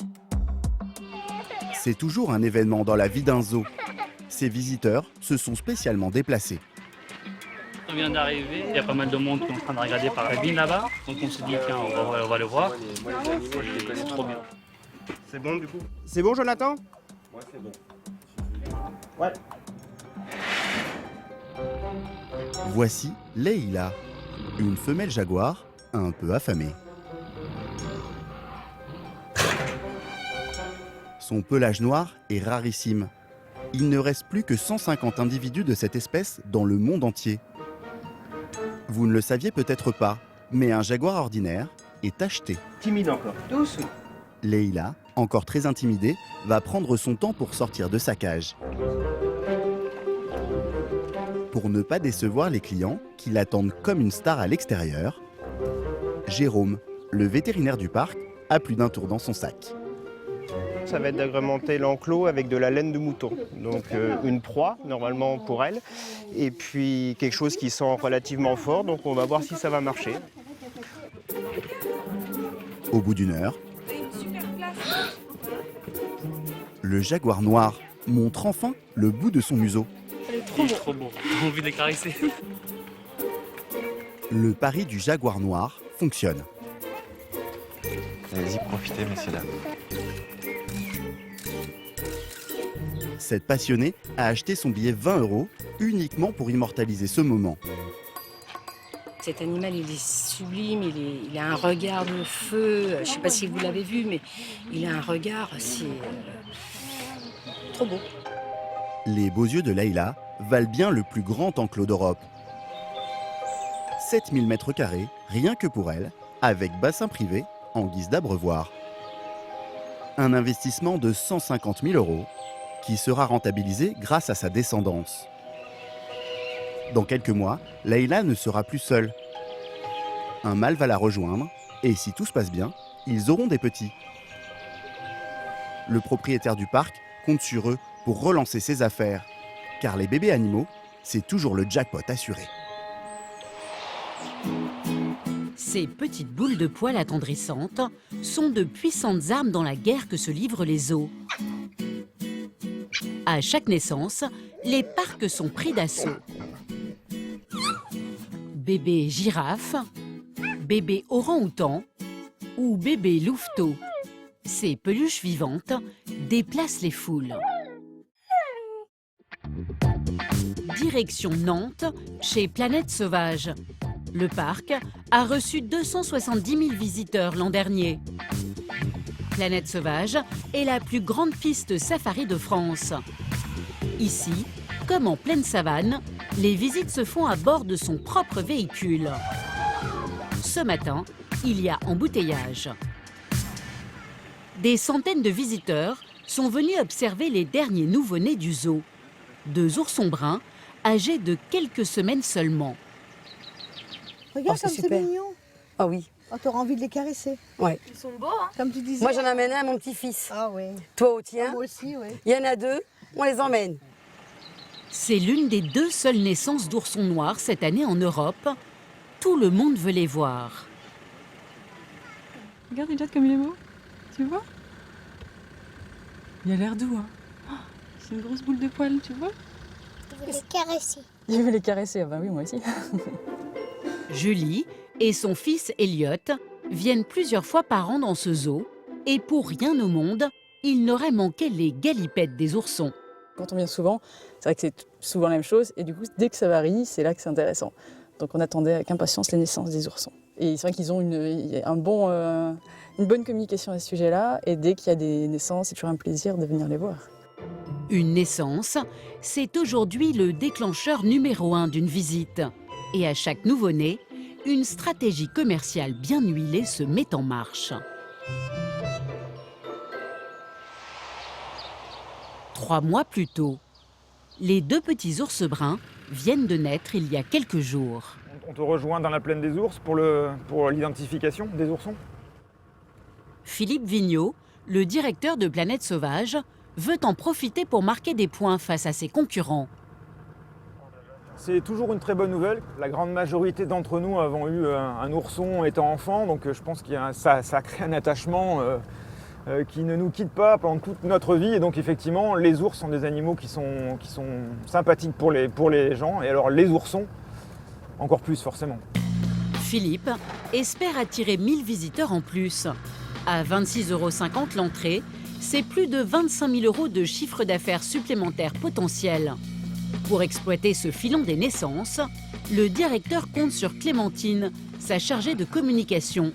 C'est toujours un événement dans la vie d'un zoo. Ces visiteurs se sont spécialement déplacés. On vient d'arriver, il y a pas mal de monde qui est en train de regarder par la vigne là-bas. Donc on s'est dit tiens, on va le voir. C'est trop bien. C'est bon du coup? C'est bon Jonathan? Ouais, c'est bon. Ouais. Voici Leïla, une femelle jaguar un peu affamée. Son pelage noir est rarissime. Il ne reste plus que 150 individus de cette espèce dans le monde entier. Vous ne le saviez peut-être pas, mais un jaguar ordinaire est acheté. Timide encore, doucement. Leïla, encore très intimidée, va prendre son temps pour sortir de sa cage. Pour ne pas décevoir les clients qui l'attendent comme une star à l'extérieur, Jérôme, le vétérinaire du parc, a plus d'un tour dans son sac. Ça va être d'agrémenter l'enclos avec de la laine de mouton. Donc une proie normalement pour elle et puis quelque chose qui sent relativement fort. Donc on va voir si ça va marcher. Au bout d'une heure, le jaguar noir montre enfin le bout de son museau. Il est trop beau. J'ai envie de les caresser. Le pari du jaguar noir fonctionne. Allez-y, profitez, messieurs, dames. Cette passionnée a acheté son billet 20 € uniquement pour immortaliser ce moment. Cet animal, il est sublime, il a un regard de feu. Je ne sais pas si vous l'avez vu, mais il a un regard, c'est trop beau. Les beaux yeux de Leïla valent bien le plus grand enclos d'Europe. 7000 m², rien que pour elle, avec bassin privé en guise d'abreuvoir. Un investissement de 150 000 € qui sera rentabilisé grâce à sa descendance. Dans quelques mois, Leïla ne sera plus seule. Un mâle va la rejoindre et si tout se passe bien, ils auront des petits. Le propriétaire du parc compte sur eux pour relancer ses affaires, car les bébés animaux, c'est toujours le jackpot assuré. Ces petites boules de poils attendrissantes sont de puissantes armes dans la guerre que se livrent les zoos. À chaque naissance, les parcs sont pris d'assaut. Bébé girafe, bébé orang-outan ou bébé louveteau. Ces peluches vivantes déplacent les foules. Direction Nantes, chez Planète Sauvage. Le parc a reçu 270 000 visiteurs l'an dernier. Planète Sauvage est la plus grande piste safari de France. Ici, comme en pleine savane, les visites se font à bord de son propre véhicule. Ce matin, il y a embouteillage. Des centaines de visiteurs sont venus observer les derniers nouveau-nés du zoo. 2 oursons bruns, âgés de quelques semaines seulement. Regarde comme c'est mignon. Ah oui. Oh, t'auras envie de les caresser. Ouais. Ils sont beaux, hein. Comme tu disais. Moi, j'en amène un à mon petit-fils. Ah oui. Toi au tien. Moi aussi, oui. Il y en a 2, on les emmène. C'est l'une des 2 seules naissances d'oursons noirs cette année en Europe. Tout le monde veut les voir. Regarde déjà comme il est beau. Tu vois? Il a l'air doux, hein. Oh, c'est une grosse boule de poils, tu vois? Je veux les caresser. Je veux les caresser, ah bah oui, moi aussi. Julie et son fils Elliot viennent plusieurs fois par an dans ce zoo et pour rien au monde, ils n'auraient manqué les galipettes des oursons. Quand on vient souvent, c'est vrai que c'est souvent la même chose. Et du coup, dès que ça varie, c'est là que c'est intéressant. Donc on attendait avec impatience les naissances des oursons. Et c'est vrai qu'ils ont une bonne communication à ce sujet-là. Et dès qu'il y a des naissances, c'est toujours un plaisir de venir les voir. Une naissance, c'est aujourd'hui le déclencheur numéro 1 d'une visite. Et à chaque nouveau-né, une stratégie commerciale bien huilée se met en marche. 3 mois plus tôt, les 2 petits ours bruns viennent de naître il y a quelques jours. On te rejoint dans la plaine des ours pour l'identification des oursons. Philippe Vigneault, le directeur de Planète Sauvage, veut en profiter pour marquer des points face à ses concurrents. C'est toujours une très bonne nouvelle. La grande majorité d'entre nous avons eu un ourson étant enfant, donc je pense que ça crée un attachement qui ne nous quitte pas pendant toute notre vie. Et donc effectivement, les ours sont des animaux qui sont sympathiques pour les gens, et alors les oursons, encore plus forcément. Philippe espère attirer 1000 visiteurs en plus. À 26,50 € l'entrée, c'est plus de 25 000 € de chiffre d'affaires supplémentaire potentiel. Pour exploiter ce filon des naissances, le directeur compte sur Clémentine, sa chargée de communication.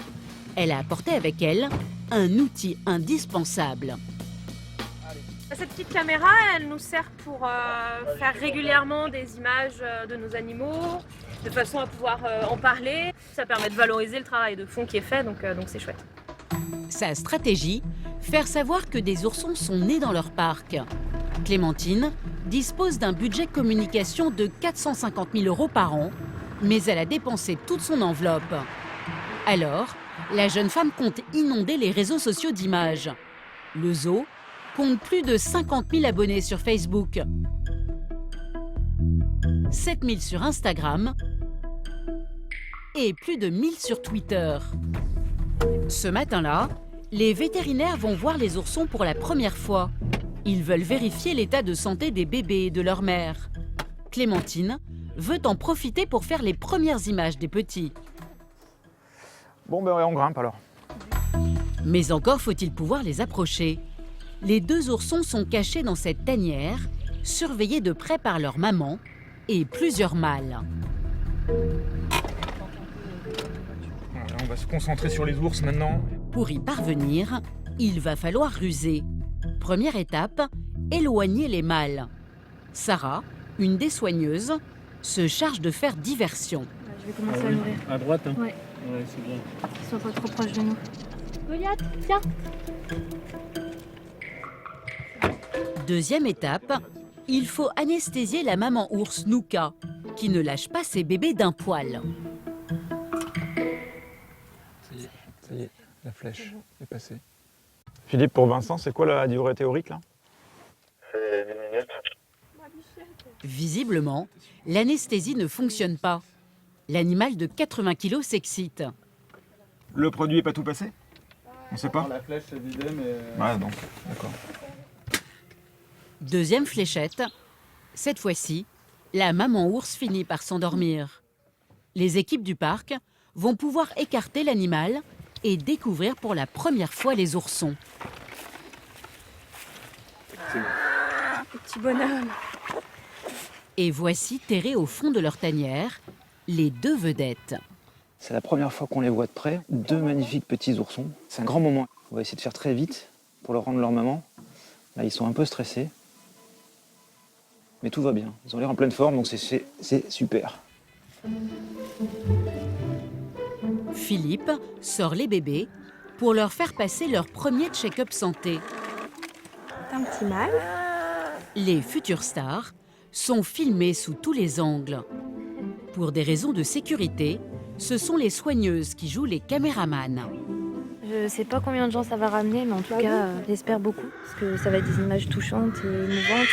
Elle a apporté avec elle un outil indispensable. Cette petite caméra, elle nous sert pour faire régulièrement des images de nos animaux, de façon à pouvoir en parler. Ça permet de valoriser le travail de fond qui est fait, donc c'est chouette. Sa stratégie, faire savoir que des oursons sont nés dans leur parc. Clémentine dispose d'un budget communication de 450 000 € par an, mais elle a dépensé toute son enveloppe. Alors, la jeune femme compte inonder les réseaux sociaux d'images. Le zoo compte plus de 50 000 abonnés sur Facebook, 7 000 sur Instagram et plus de 1000 sur Twitter. Ce matin-là, les vétérinaires vont voir les oursons pour la première fois. Ils veulent vérifier l'état de santé des bébés et de leur mère. Clémentine veut en profiter pour faire les premières images des petits. Bon, ben on grimpe alors. Mais encore faut-il pouvoir les approcher. Les 2 oursons sont cachés dans cette tanière, surveillés de près par leur maman et plusieurs mâles. Voilà, on va se concentrer sur les ours maintenant. Pour y parvenir, il va falloir ruser. Première étape, éloigner les mâles. Sarah, une des soigneuses, se charge de faire diversion. Je vais commencer à nourrir. À droite, hein. Ouais. Ouais, c'est bien. Qu'ils soient pas trop proches de nous. Goliath, tiens. Deuxième étape, il faut anesthésier la maman ours Nuka, qui ne lâche pas ses bébés d'un poil. Ça y est, la flèche est passée. Philippe, pour Vincent, c'est quoi la durée théorique là? Visiblement, l'anesthésie ne fonctionne pas. L'animal de 80 kg s'excite. Le produit n'est pas tout passé? On sait pas? La flèche est vidée, mais... Ouais, donc, d'accord. Deuxième fléchette. Cette fois-ci, la maman ours finit par s'endormir. Les équipes du parc vont pouvoir écarter l'animal et découvrir pour la première fois les oursons. Petit bonhomme. Et voici terrés au fond de leur tanière, les 2 vedettes. C'est la première fois qu'on les voit de près, 2 magnifiques petits oursons. C'est un grand moment. On va essayer de faire très vite pour leur rendre leur maman. Là, ils sont un peu stressés. Mais tout va bien. Ils ont l'air en pleine forme, donc c'est super. Philippe sort les bébés pour leur faire passer leur premier check-up santé. Un petit mâle. Les futures stars sont filmés sous tous les angles. Pour des raisons de sécurité, ce sont les soigneuses qui jouent les caméramans. Je sais pas combien de gens ça va ramener, mais en tout cas, j'espère beaucoup. Parce que ça va être des images touchantes et émouvantes.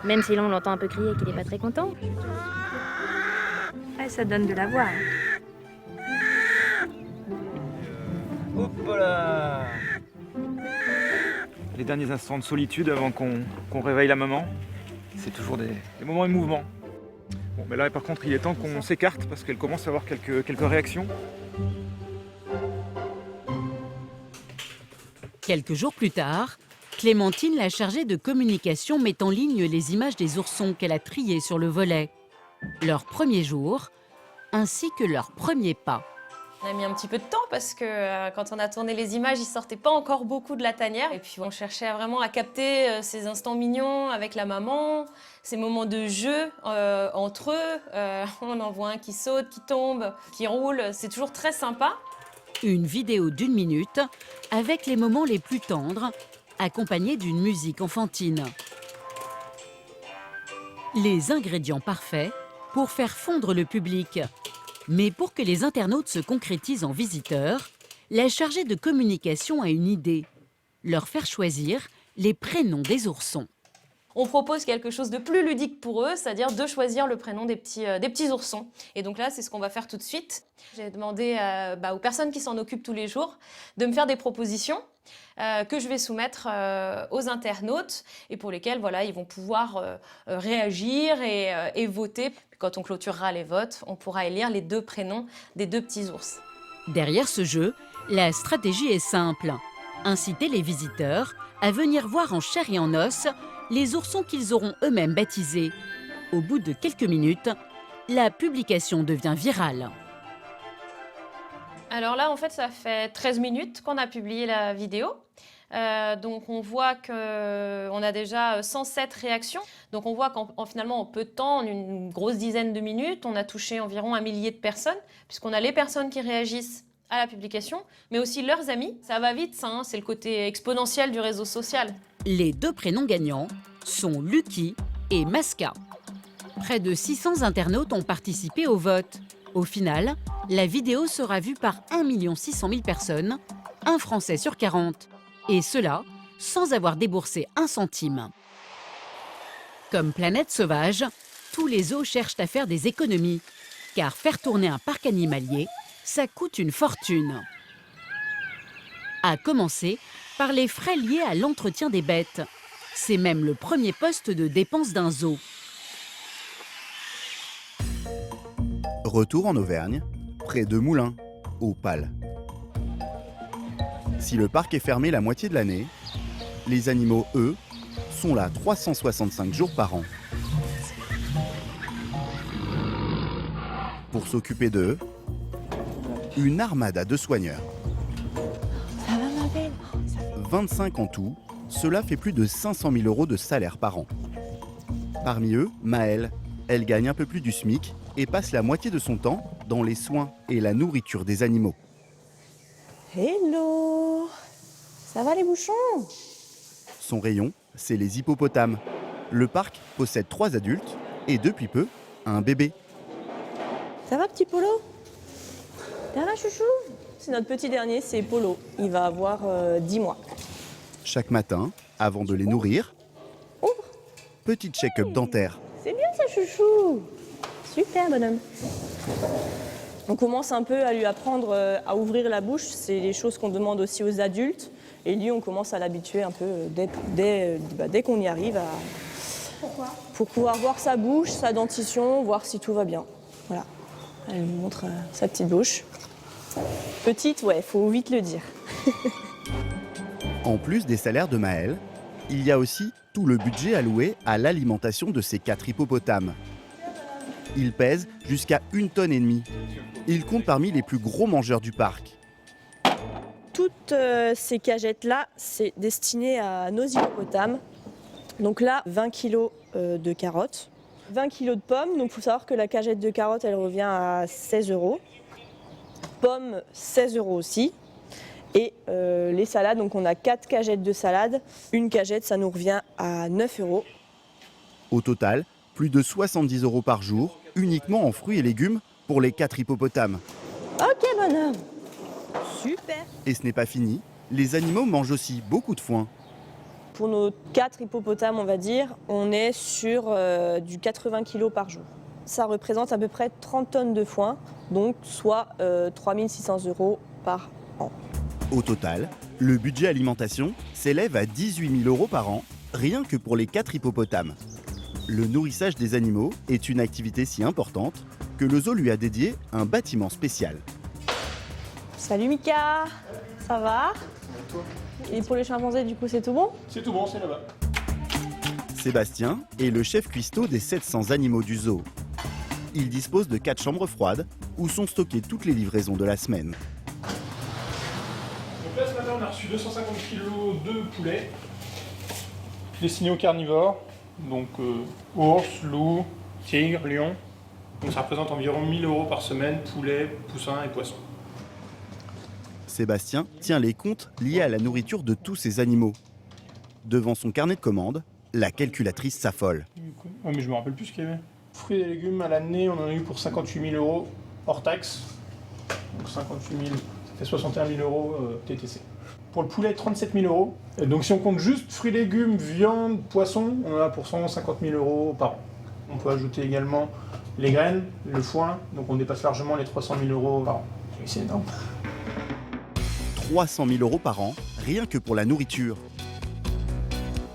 Même si là, on l'entend un peu crier et qu'il n'est pas très content. Ouais, ça donne de la voix. Hop là! Les derniers instants de solitude avant qu'on réveille la maman, c'est toujours des moments émouvants. Bon, mais là, par contre, il est temps qu'on s'écarte parce qu'elle commence à avoir quelques réactions. Quelques jours plus tard, Clémentine, la chargée de communication, met en ligne les images des oursons qu'elle a triés sur le volet. Leur premier jour, ainsi que leurs premiers pas. On a mis un petit peu de temps parce que quand on a tourné les images, ils sortaient pas encore beaucoup de la tanière. Et puis on cherchait vraiment à capter ces instants mignons avec la maman, ces moments de jeu entre eux. On en voit un qui saute, qui tombe, qui roule. C'est toujours très sympa. Une vidéo d'1 minute avec les moments les plus tendres, accompagnée d'une musique enfantine. Les ingrédients parfaits pour faire fondre le public. Mais pour que les internautes se concrétisent en visiteurs, la chargée de communication a une idée. Leur faire choisir les prénoms des oursons. On propose quelque chose de plus ludique pour eux, c'est-à-dire de choisir le prénom des petits oursons. Et donc là, c'est ce qu'on va faire tout de suite. J'ai demandé aux personnes qui s'en occupent tous les jours de me faire des propositions que je vais soumettre aux internautes et pour lesquelles voilà, ils vont pouvoir réagir et voter. Quand on clôturera les votes, on pourra élire les 2 prénoms des 2 petits ours. Derrière ce jeu, la stratégie est simple. Inciter les visiteurs à venir voir en chair et en os les oursons qu'ils auront eux-mêmes baptisés. Au bout de quelques minutes, la publication devient virale. Alors là, en fait, ça fait 13 minutes qu'on a publié la vidéo. Donc on voit qu'on a déjà 107 réactions. Donc on voit qu'en finalement en peu de temps, en une grosse dizaine de minutes, on a touché environ 1 millier de personnes, puisqu'on a les personnes qui réagissent à la publication, mais aussi leurs amis. Ça va vite, ça, hein, c'est le côté exponentiel du réseau social. Les 2 prénoms gagnants sont Lucky et Masca. Près de 600 internautes ont participé au vote. Au final, la vidéo sera vue par 1 600 000 personnes, un Français sur 40. Et cela sans avoir déboursé 1 centime. Comme Planète Sauvage, tous les zoos cherchent à faire des économies. Car faire tourner un parc animalier, ça coûte une fortune. À commencer par les frais liés à l'entretien des bêtes. C'est même le premier poste de dépense d'un zoo. Retour en Auvergne, près de Moulins, au Pal. Si le parc est fermé la moitié de l'année, les animaux, eux, sont là 365 jours par an. Pour s'occuper d'eux, une armada de soigneurs. 25 en tout, cela fait plus de 500 000 € de salaire par an. Parmi eux, Maëlle. Elle gagne un peu plus du SMIC et passe la moitié de son temps dans les soins et la nourriture des animaux. Hello! Ça va les bouchons? Son rayon, c'est les hippopotames. Le parc possède 3 adultes et depuis peu, un bébé. Ça va petit Polo? Ça va chouchou? C'est notre petit dernier, c'est Polo. Il va avoir 10 mois. Chaque matin, avant de les nourrir, petit check-up dentaire. C'est bien ça chouchou! Super bonhomme. On commence un peu à lui apprendre à ouvrir la bouche. C'est les choses qu'on demande aussi aux adultes. Et lui, on commence à l'habituer un peu dès qu'on y arrive pour pouvoir voir sa bouche, sa dentition, voir si tout va bien. Voilà. Elle nous montre sa petite bouche. Petite, ouais, faut vite le dire. En plus des salaires de Maëlle, il y a aussi tout le budget alloué à l'alimentation de ces 4 hippopotames. Ils pèsent jusqu'à 1,5 tonne. Ils comptent parmi les plus gros mangeurs du parc. Toutes ces cagettes-là, c'est destiné à nos hippopotames. Donc là, 20 kg de carottes, 20 kg de pommes. Donc il faut savoir que la cagette de carottes, elle revient à 16 €. Pommes, 16 € aussi. Et les salades, donc on a 4 cagettes de salade. Une cagette, ça nous revient à 9 €. Au total, plus de 70 € par jour, uniquement en fruits et légumes pour les 4 hippopotames. Ok bonhomme. Super. Et ce n'est pas fini, les animaux mangent aussi beaucoup de foin. Pour nos 4 hippopotames, on va dire, on est sur du 80 kg par jour. Ça représente à peu près 30 tonnes de foin, donc soit 3 600 € par an. Au total, le budget alimentation s'élève à 18 000 € par an, rien que pour les 4 hippopotames. Le nourrissage des animaux est une activité si importante que le zoo lui a dédié un bâtiment spécial. Salut Mika, ça va? Et pour les chimpanzés, du coup, c'est tout bon? C'est tout bon, c'est là-bas. Sébastien est le chef cuistot des 700 animaux du zoo. Il dispose de 4 chambres froides où sont stockées toutes les livraisons de la semaine. Donc là, ce matin, on a reçu 250 kg de poulet destinés aux carnivores. Donc ours, loup, tigre, lion. Donc ça représente environ 1 000 € par semaine, poulet, poussins et poissons. Sébastien tient les comptes liés à la nourriture de tous ces animaux. Devant son carnet de commandes, la calculatrice s'affole. Oh, mais je me rappelle plus ce qu'il y avait. Fruits et légumes à l'année, on en a eu pour 58 000 € hors taxe. Donc 58 000, ça fait 61 000 € TTC. Pour le poulet, 37 000 €. Donc si on compte juste fruits, légumes, viande, poisson, on en a pour 150 000 € par an. On peut ajouter également les graines, le foin, donc on dépasse largement les 300 000 € par an. Et c'est énorme. 300 000 € par an, rien que pour la nourriture.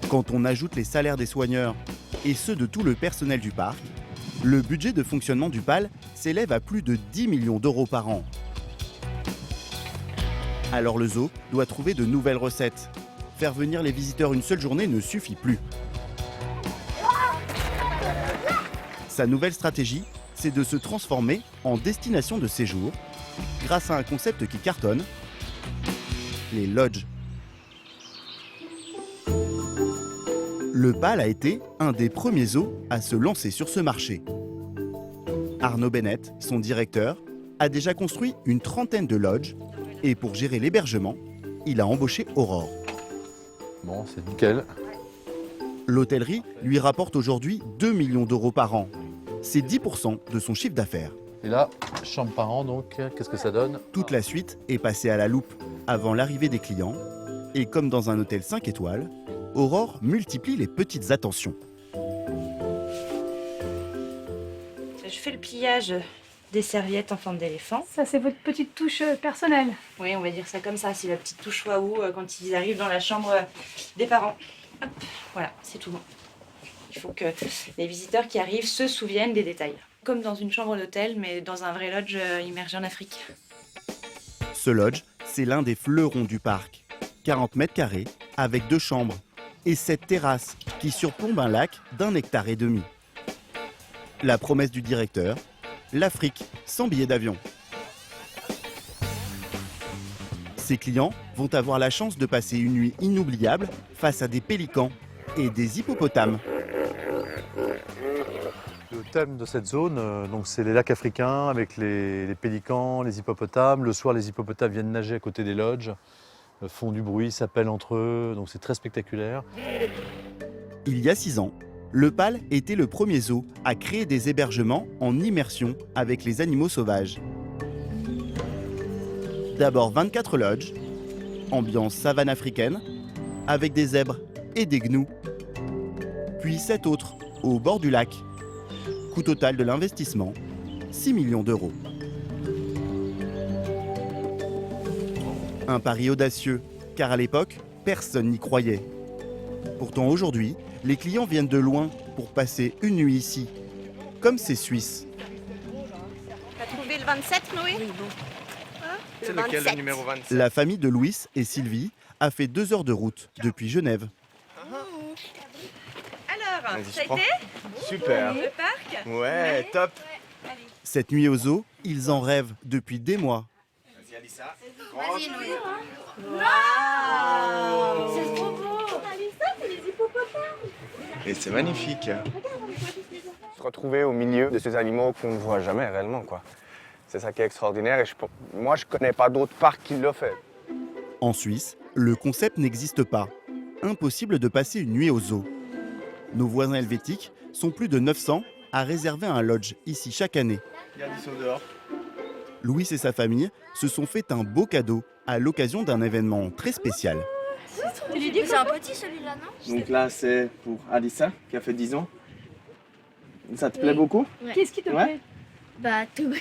Quand on ajoute les salaires des soigneurs et ceux de tout le personnel du parc, le budget de fonctionnement du PAL s'élève à plus de 10 millions d'euros par an. Alors le zoo doit trouver de nouvelles recettes. Faire venir les visiteurs une seule journée ne suffit plus. Sa nouvelle stratégie, c'est de se transformer en destination de séjour grâce à un concept qui cartonne, les lodges. Le PAL a été un des premiers zoos à se lancer sur ce marché. Arnaud Bennett, son directeur, a déjà construit une trentaine de lodges et pour gérer l'hébergement, il a embauché Aurore. Bon, c'est nickel. L'hôtellerie lui rapporte aujourd'hui 2 millions d'euros par an. C'est 10% de son chiffre d'affaires. Et là, chambre par an, donc, qu'est-ce que ça donne? Toute la suite est passée à la loupe avant l'arrivée des clients. Et comme dans un hôtel 5 étoiles, Aurore multiplie les petites attentions. Je fais le pliage des serviettes en forme d'éléphant. Ça, c'est votre petite touche personnelle. Oui, on va dire ça comme ça. C'est la petite touche waouh quand ils arrivent dans la chambre des parents. Hop, voilà, c'est tout bon. Il faut que les visiteurs qui arrivent se souviennent des détails. Comme dans une chambre d'hôtel, mais dans un vrai lodge immergé en Afrique. Ce lodge, c'est l'un des fleurons du parc. 40 mètres carrés, avec 2 chambres. Et cette terrasse qui surplombe un lac d'1,5 hectare. La promesse du directeur, l'Afrique sans billet d'avion. Ses clients vont avoir la chance de passer une nuit inoubliable face à des pélicans et des hippopotames. Le thème de cette zone, donc c'est les lacs africains avec les pélicans, les hippopotames. Le soir, les hippopotames viennent nager à côté des lodges, font du bruit, s'appellent entre eux, donc c'est très spectaculaire. Il y a 6 ans, le PAL était le premier zoo à créer des hébergements en immersion avec les animaux sauvages. D'abord 24 lodges, ambiance savane africaine, avec des zèbres et des gnous. Puis 7 autres, au bord du lac. Coût total de l'investissement, 6 millions d'euros. Un pari audacieux, car à l'époque, personne n'y croyait. Pourtant aujourd'hui, les clients viennent de loin pour passer une nuit ici, comme ces Suisses. T'as trouvé le 27, Noé? Oui, bon. C'est lequel, le numéro 27? La famille de Louis et Sylvie a fait 2 heures de route depuis Genève. Alors, Vas-y, ça a je prends. été? Super. Le parc? Ouais, top. Cette nuit au zoo, ils en rêvent depuis des mois. Vas-y, Alissa. Vas-y, Noé. Waouh. C'est trop beau. Alissa, c'est les hippopotames. Et c'est magnifique. Se retrouver au milieu de ces animaux qu'on ne voit jamais réellement, quoi. C'est ça qui est extraordinaire et moi, je connais pas d'autres parcs qui l'ont fait. En Suisse, le concept n'existe pas. Impossible de passer une nuit au zoo. Nos voisins helvétiques sont plus de 900 à réserver un lodge ici chaque année. Regarde, ils sont dehors. Louis et sa famille se sont fait un beau cadeau à l'occasion d'un événement très spécial. Tu lui dis que c'est un petit celui-là, non? Donc là, c'est pour Alissa, qui a fait 10 ans. Ça te plaît beaucoup? Qu'est-ce qui te plaît? Bah tout.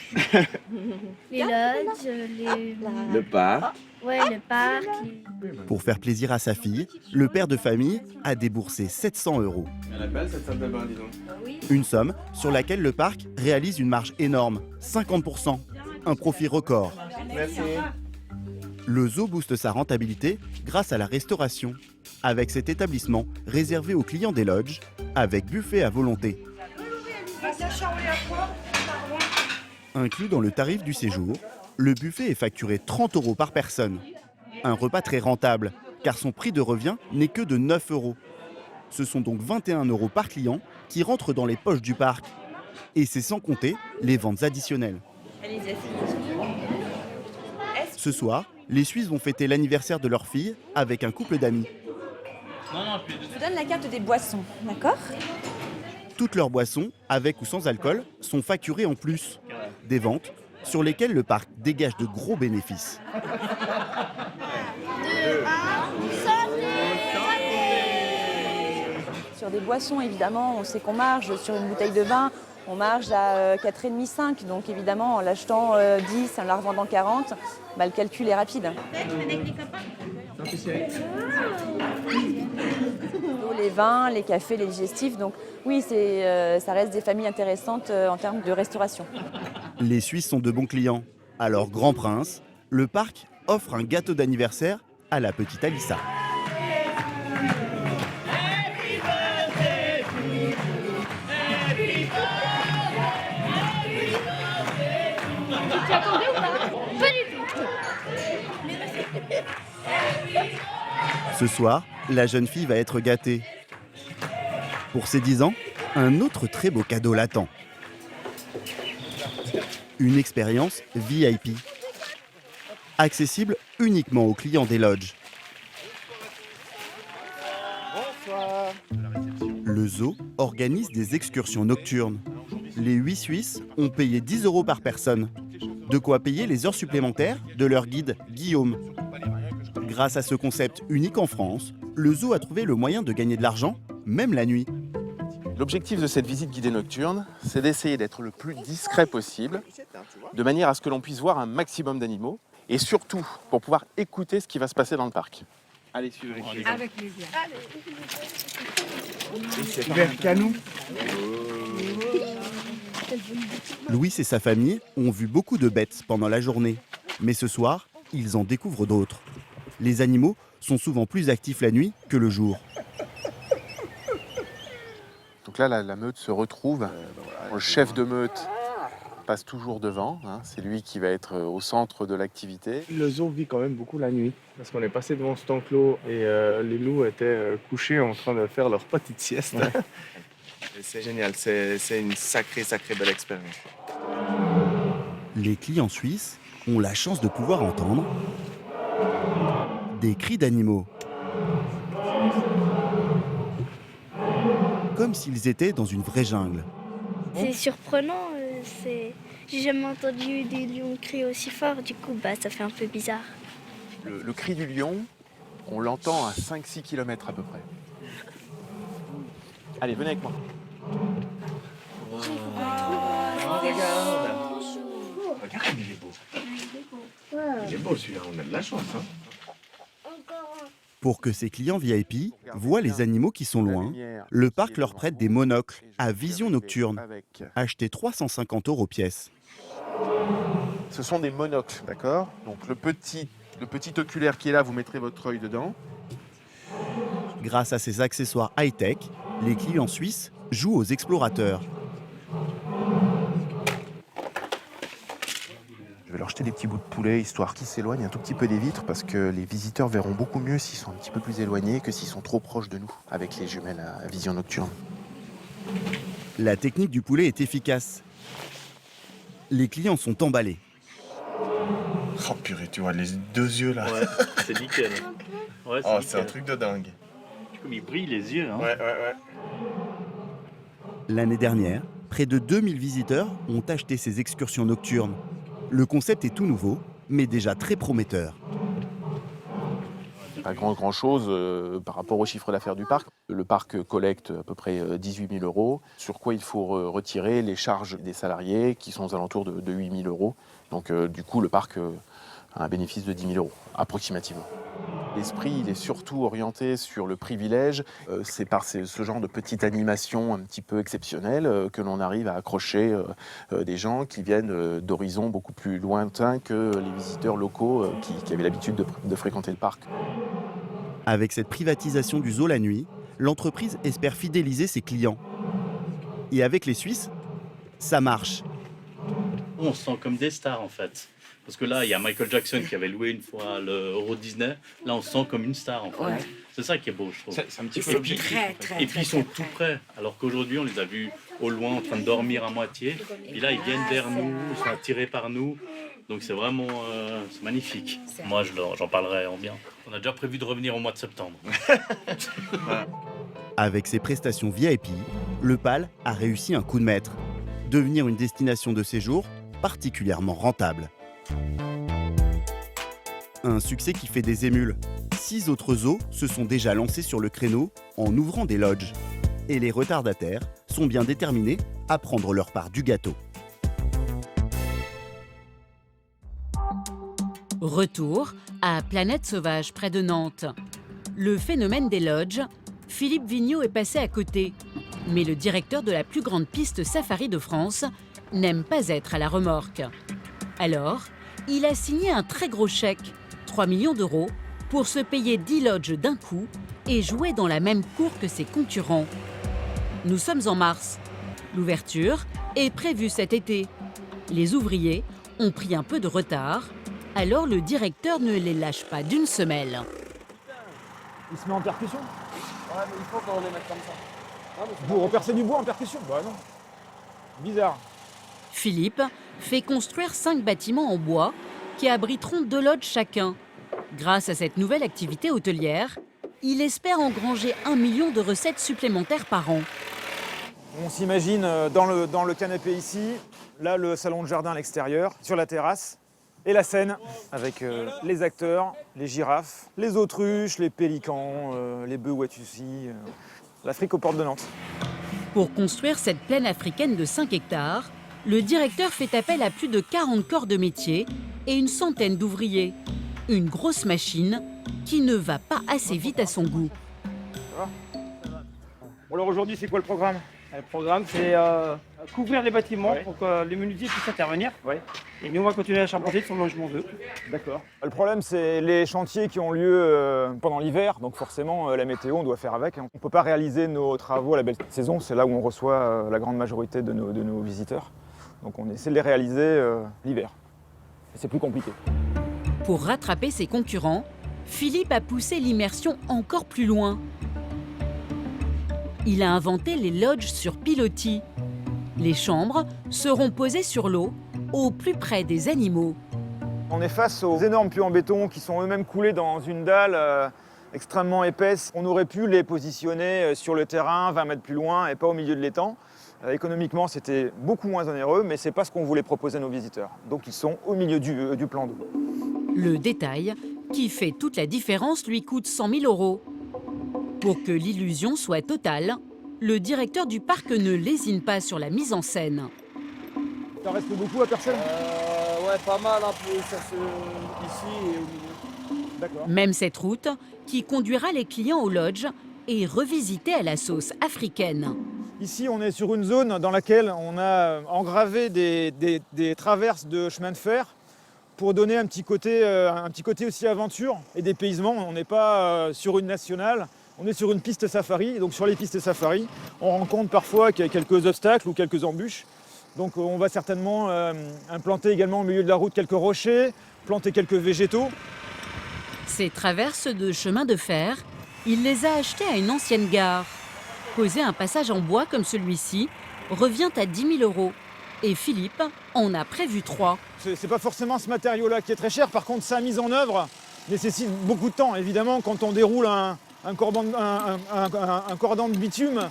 Les lodges, les... Le parc. Ouais, le parc. Pour faire plaisir à sa fille, le père de famille a déboursé 700 €. Elle est belle cette salle de bain, dis donc. Une somme sur laquelle le parc réalise une marge énorme, 50%. Un profit record. Merci. Le zoo booste sa rentabilité grâce à la restauration, avec cet établissement réservé aux clients des lodges, avec buffet à volonté. Inclus dans le tarif du séjour, le buffet est facturé 30 € par personne. Un repas très rentable, car son prix de revient n'est que de 9 €. Ce sont donc 21 € par client qui rentrent dans les poches du parc. Et c'est sans compter les ventes additionnelles. Ce soir, les Suisses vont fêter l'anniversaire de leur fille avec un couple d'amis. Je vous donne la carte des boissons, d'accord? Toutes leurs boissons, avec ou sans alcool, sont facturées en plus. Des ventes sur lesquelles le parc dégage de gros bénéfices. Sur des boissons, évidemment, on sait qu'on marge. Sur une bouteille de vin, on marge à 4,5, 5. Donc évidemment, en l'achetant 10, en la revendant 40, le calcul est rapide. Les vins, les cafés, les digestifs. Donc oui, ça reste des familles intéressantes en termes de restauration. Les Suisses sont de bons clients. Alors, Grand Prince, le parc offre un gâteau d'anniversaire à la petite Alissa. Tu attendais ou pas? Pas du tout. Ce soir, la jeune fille va être gâtée. Pour ses 10 ans, un autre très beau cadeau l'attend. Une expérience VIP. Accessible uniquement aux clients des lodges. Le zoo organise des excursions nocturnes. Les 8 Suisses ont payé 10 € par personne. De quoi payer les heures supplémentaires de leur guide Guillaume. Grâce à ce concept unique en France, le zoo a trouvé le moyen de gagner de l'argent, même la nuit. L'objectif de cette visite guidée nocturne, c'est d'essayer d'être le plus discret possible, de manière à ce que l'on puisse voir un maximum d'animaux, et surtout pour pouvoir écouter ce qui va se passer dans le parc. Allez, suivez. Avec plaisir. C'est ouvert qu'à nous. Louis et sa famille ont vu beaucoup de bêtes pendant la journée. Mais ce soir, ils en découvrent d'autres. Les animaux sont souvent plus actifs la nuit que le jour. Donc là, la meute se retrouve. Le chef de meute passe toujours devant. C'est lui qui va être au centre de l'activité. Le zoo vit quand même beaucoup la nuit. Parce qu'on est passé devant cet enclos et les loups étaient couchés en train de faire leur petite sieste. C'est génial, c'est une sacrée belle expérience. Les clients suisses ont la chance de pouvoir entendre des cris d'animaux. Comme s'ils étaient dans une vraie jungle. C'est surprenant, j'ai jamais entendu des lions crier aussi fort, du coup ça fait un peu bizarre. Le cri du lion, on l'entend à 5-6 km à peu près. Allez, venez avec moi. Regarde, il est beau. Il est beau celui-là, on a de la chance. Pour que ces clients VIP voient les animaux qui sont loin, le parc leur prête des monocles à vision nocturne, achetés 350 € pièce. Ce sont des monocles, d'accord? Donc le petit oculaire qui est là, vous mettrez votre œil dedans. Grâce à ces accessoires high-tech, les clients suisses jouent aux explorateurs. Je vais leur jeter des petits bouts de poulet, histoire qu'ils s'éloignent un tout petit peu des vitres, parce que les visiteurs verront beaucoup mieux s'ils sont un petit peu plus éloignés que s'ils sont trop proches de nous, avec les jumelles à vision nocturne. La technique du poulet est efficace. Les clients sont emballés. Oh purée, tu vois les deux yeux là. Ouais, c'est nickel. Ouais, c'est un truc de dingue. Comme ils brillent les yeux. Hein. Ouais. L'année dernière, près de 2000 visiteurs ont acheté ces excursions nocturnes. Le concept est tout nouveau, mais déjà très prometteur. Pas grand chose par rapport au chiffre d'affaires du parc. Le parc collecte à peu près 18 000 €, sur quoi il faut retirer les charges des salariés qui sont aux alentours de 8 000 €. Donc du coup, le parc un bénéfice de 10 000 euros, approximativement. L'esprit, il est surtout orienté sur le privilège. C'est par ce genre de petite animation un petit peu exceptionnelle que l'on arrive à accrocher des gens qui viennent d'horizons beaucoup plus lointains que les visiteurs locaux qui avaient l'habitude de fréquenter le parc. Avec cette privatisation du zoo la nuit, l'entreprise espère fidéliser ses clients. Et avec les Suisses, ça marche. On se sent comme des stars en fait. Parce que là, il y a Michael Jackson qui avait loué une fois le Euro Disney. Là, on se sent comme une star en fait. Ouais. C'est ça qui est beau, je trouve. C'est un petit peu l'objectif. Et puis ils sont tout près. Alors qu'aujourd'hui, on les a vus au loin en train de dormir à moitié. Et là, ils viennent vers nous, ils sont attirés par nous. Donc c'est vraiment c'est magnifique. Moi, j'en parlerai en bien. On a déjà prévu de revenir au mois de septembre. Avec ses prestations VIP, le PAL a réussi un coup de maître. Devenir une destination de séjour particulièrement rentable. Un succès qui fait des émules. 6 autres zoos se sont déjà lancés sur le créneau en ouvrant des lodges. Et les retardataires sont bien déterminés à prendre leur part du gâteau. Retour à Planète Sauvage, près de Nantes. Le phénomène des lodges, Philippe Vigneault est passé à côté. Mais le directeur de la plus grande piste safari de France n'aime pas être à la remorque. Alors, il a signé un très gros chèque, 3 millions d'euros, pour se payer 10 lodges d'un coup et jouer dans la même cour que ses concurrents. Nous sommes en mars. L'ouverture est prévue cet été. Les ouvriers ont pris un peu de retard, alors le directeur ne les lâche pas d'une semelle. Il se met en percussion. Ouais, mais il faut qu'on les mette comme ça. Vous repercez du bois en percussion? Bah non. Bizarre. Philippe fait construire 5 bâtiments en bois qui abriteront 2 lodges chacun. Grâce à cette nouvelle activité hôtelière, il espère engranger 1 million de recettes supplémentaires par an. On s'imagine dans le canapé ici, là le salon de jardin à l'extérieur, sur la terrasse, et la scène avec les acteurs, les girafes, les autruches, les pélicans, les bœufs watusi, l'Afrique aux portes de Nantes. Pour construire cette plaine africaine de 5 hectares, le directeur fait appel à plus de 40 corps de métier et une centaine d'ouvriers. Une grosse machine qui ne va pas assez vite à son goût. Bon alors aujourd'hui, c'est quoi le programme? Le programme, c'est couvrir les bâtiments pour que les menuisiers puissent intervenir. Et nous, on va continuer à charpenter sur le logement 2. D'accord. Le problème, c'est les chantiers qui ont lieu pendant l'hiver. Donc forcément, la météo, on doit faire avec. On ne peut pas réaliser nos travaux à la belle saison. C'est là où on reçoit la grande majorité de nos visiteurs. Donc on essaie de les réaliser l'hiver. Et c'est plus compliqué. Pour rattraper ses concurrents, Philippe a poussé l'immersion encore plus loin. Il a inventé les lodges sur pilotis. Les chambres seront posées sur l'eau, au plus près des animaux. On est face aux énormes puits en béton qui sont eux-mêmes coulés dans une dalle extrêmement épaisse. On aurait pu les positionner sur le terrain, 20 mètres plus loin, et pas au milieu de l'étang. Économiquement, c'était beaucoup moins onéreux, mais ce n'est pas ce qu'on voulait proposer à nos visiteurs. Donc ils sont au milieu du plan d'eau. Le détail, qui fait toute la différence, lui coûte 100 000 euros. Pour que l'illusion soit totale, le directeur du parc ne lésine pas sur la mise en scène. Ça reste beaucoup à personne? Ouais, pas mal, un peu ici et au milieu. D'accord. Même cette route, qui conduira les clients au lodge, est revisitée à la sauce africaine. Ici, on est sur une zone dans laquelle on a engravé des traverses de chemin de fer pour donner un petit côté aussi aventure et dépaysement. On n'est pas sur une nationale, on est sur une piste safari. Donc sur les pistes safari, on rencontre parfois quelques obstacles ou quelques embûches. Donc on va certainement implanter également au milieu de la route quelques rochers, planter quelques végétaux. Ces traverses de chemin de fer, il les a achetées à une ancienne gare. Poser un passage en bois comme celui-ci revient à 10 000 euros. Et Philippe en a prévu 3. C'est pas forcément ce matériau-là qui est très cher. Par contre, sa mise en œuvre nécessite beaucoup de temps. Évidemment, quand on déroule un cordon de bitume,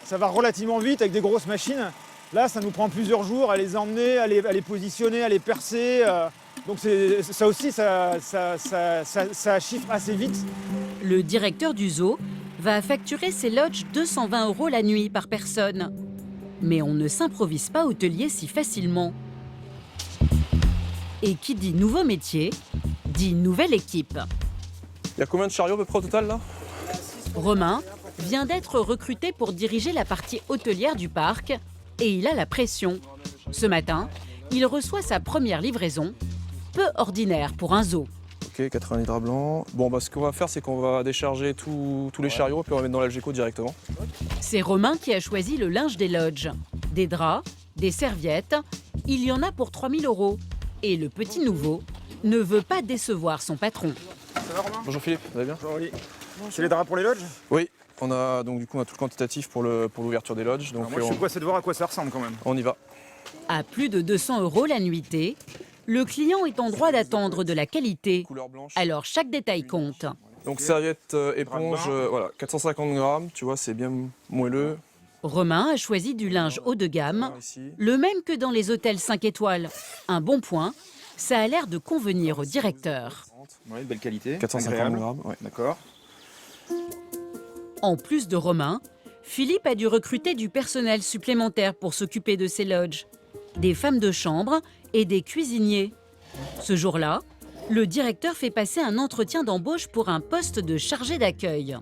ça va relativement vite avec des grosses machines. Là, ça nous prend plusieurs jours à les emmener, à les positionner, à les percer. Donc ça aussi, ça chiffre assez vite. Le directeur du zoo va facturer ses lodges 220 euros la nuit par personne. Mais on ne s'improvise pas hôtelier si facilement. Et qui dit nouveau métier, 10 nouvelles équipes. Il y a combien de chariots à peu près au total là? Romain vient d'être recruté pour diriger la partie hôtelière du parc et il a la pression. Ce matin, il reçoit sa première livraison, peu ordinaire pour un zoo. Ok, 80 litres blancs. Bon, ce qu'on va faire, c'est qu'on va décharger tous les chariots puis on va mettre dans l'Algeco directement. C'est Romain qui a choisi le linge des lodges. Des draps, des serviettes, il y en a pour 3 000 €. Et le petit nouveau ne veut pas décevoir son patron. Ça va Romain? Bonjour Philippe, vous allez bien? Bonjour Oli. C'est les draps pour les lodges? Oui, on a tout le quantitatif pour l'ouverture des lodges. Donc moi je suis pressé de voir à quoi ça ressemble quand même. On y va. À plus de 200 € la nuitée, le client est en droit d'attendre de la qualité. Alors chaque détail compte. Donc serviette, éponge, voilà, 450 grammes, tu vois, c'est bien moelleux. Romain a choisi du linge haut de gamme, le même que dans les hôtels 5 étoiles. Un bon point, ça a l'air de convenir au directeur. Ouais, belle qualité. 450 grammes, ouais. D'accord. En plus de Romain, Philippe a dû recruter du personnel supplémentaire pour s'occuper de ses lodges. Des femmes de chambre et des cuisiniers. Ce jour-là, le directeur fait passer un entretien d'embauche pour un poste de chargé d'accueil.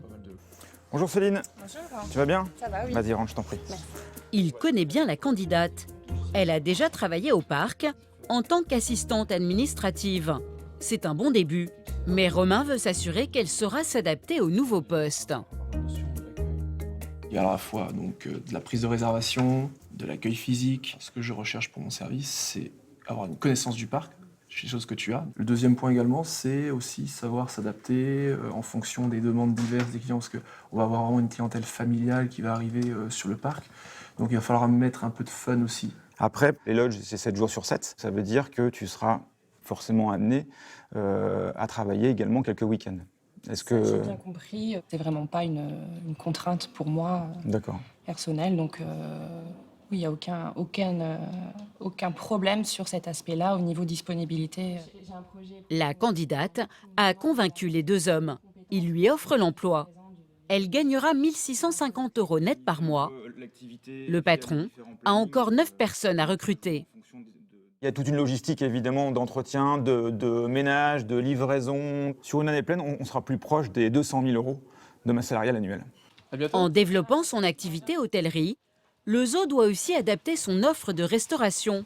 Bonjour Céline. Bonjour. Tu vas bien? Ça va, oui. Vas-y, rentre, je t'en prie. Merci. Il connaît bien la candidate. Elle a déjà travaillé au parc en tant qu'assistante administrative. C'est un bon début, mais Romain veut s'assurer qu'elle saura s'adapter au nouveau poste. Il y a à la fois donc, de la prise de réservation, de l'accueil physique. Ce que je recherche pour mon service, c'est avoir une connaissance du parc, des choses que tu as. Le deuxième point également, c'est aussi savoir s'adapter en fonction des demandes diverses des clients, parce qu'on va avoir vraiment une clientèle familiale qui va arriver sur le parc. Donc il va falloir mettre un peu de fun aussi. Après, les lodges, c'est 7 jours sur 7. Ça veut dire que tu seras forcément amené à travailler également quelques week-ends. Est-ce que... J'ai bien compris, c'est vraiment pas une contrainte pour moi personnelle, donc oui, il n'y a aucun problème sur cet aspect-là au niveau disponibilité. La candidate a convaincu les deux hommes. Il lui offre l'emploi. Elle gagnera 1 650 € net par mois. Le patron a encore 9 personnes à recruter. Il y a toute une logistique évidemment d'entretien, de ménage, de livraison. Sur une année pleine, on sera plus proche des 200 000 € de masse salariale annuelle. En développant son activité hôtellerie, le zoo doit aussi adapter son offre de restauration.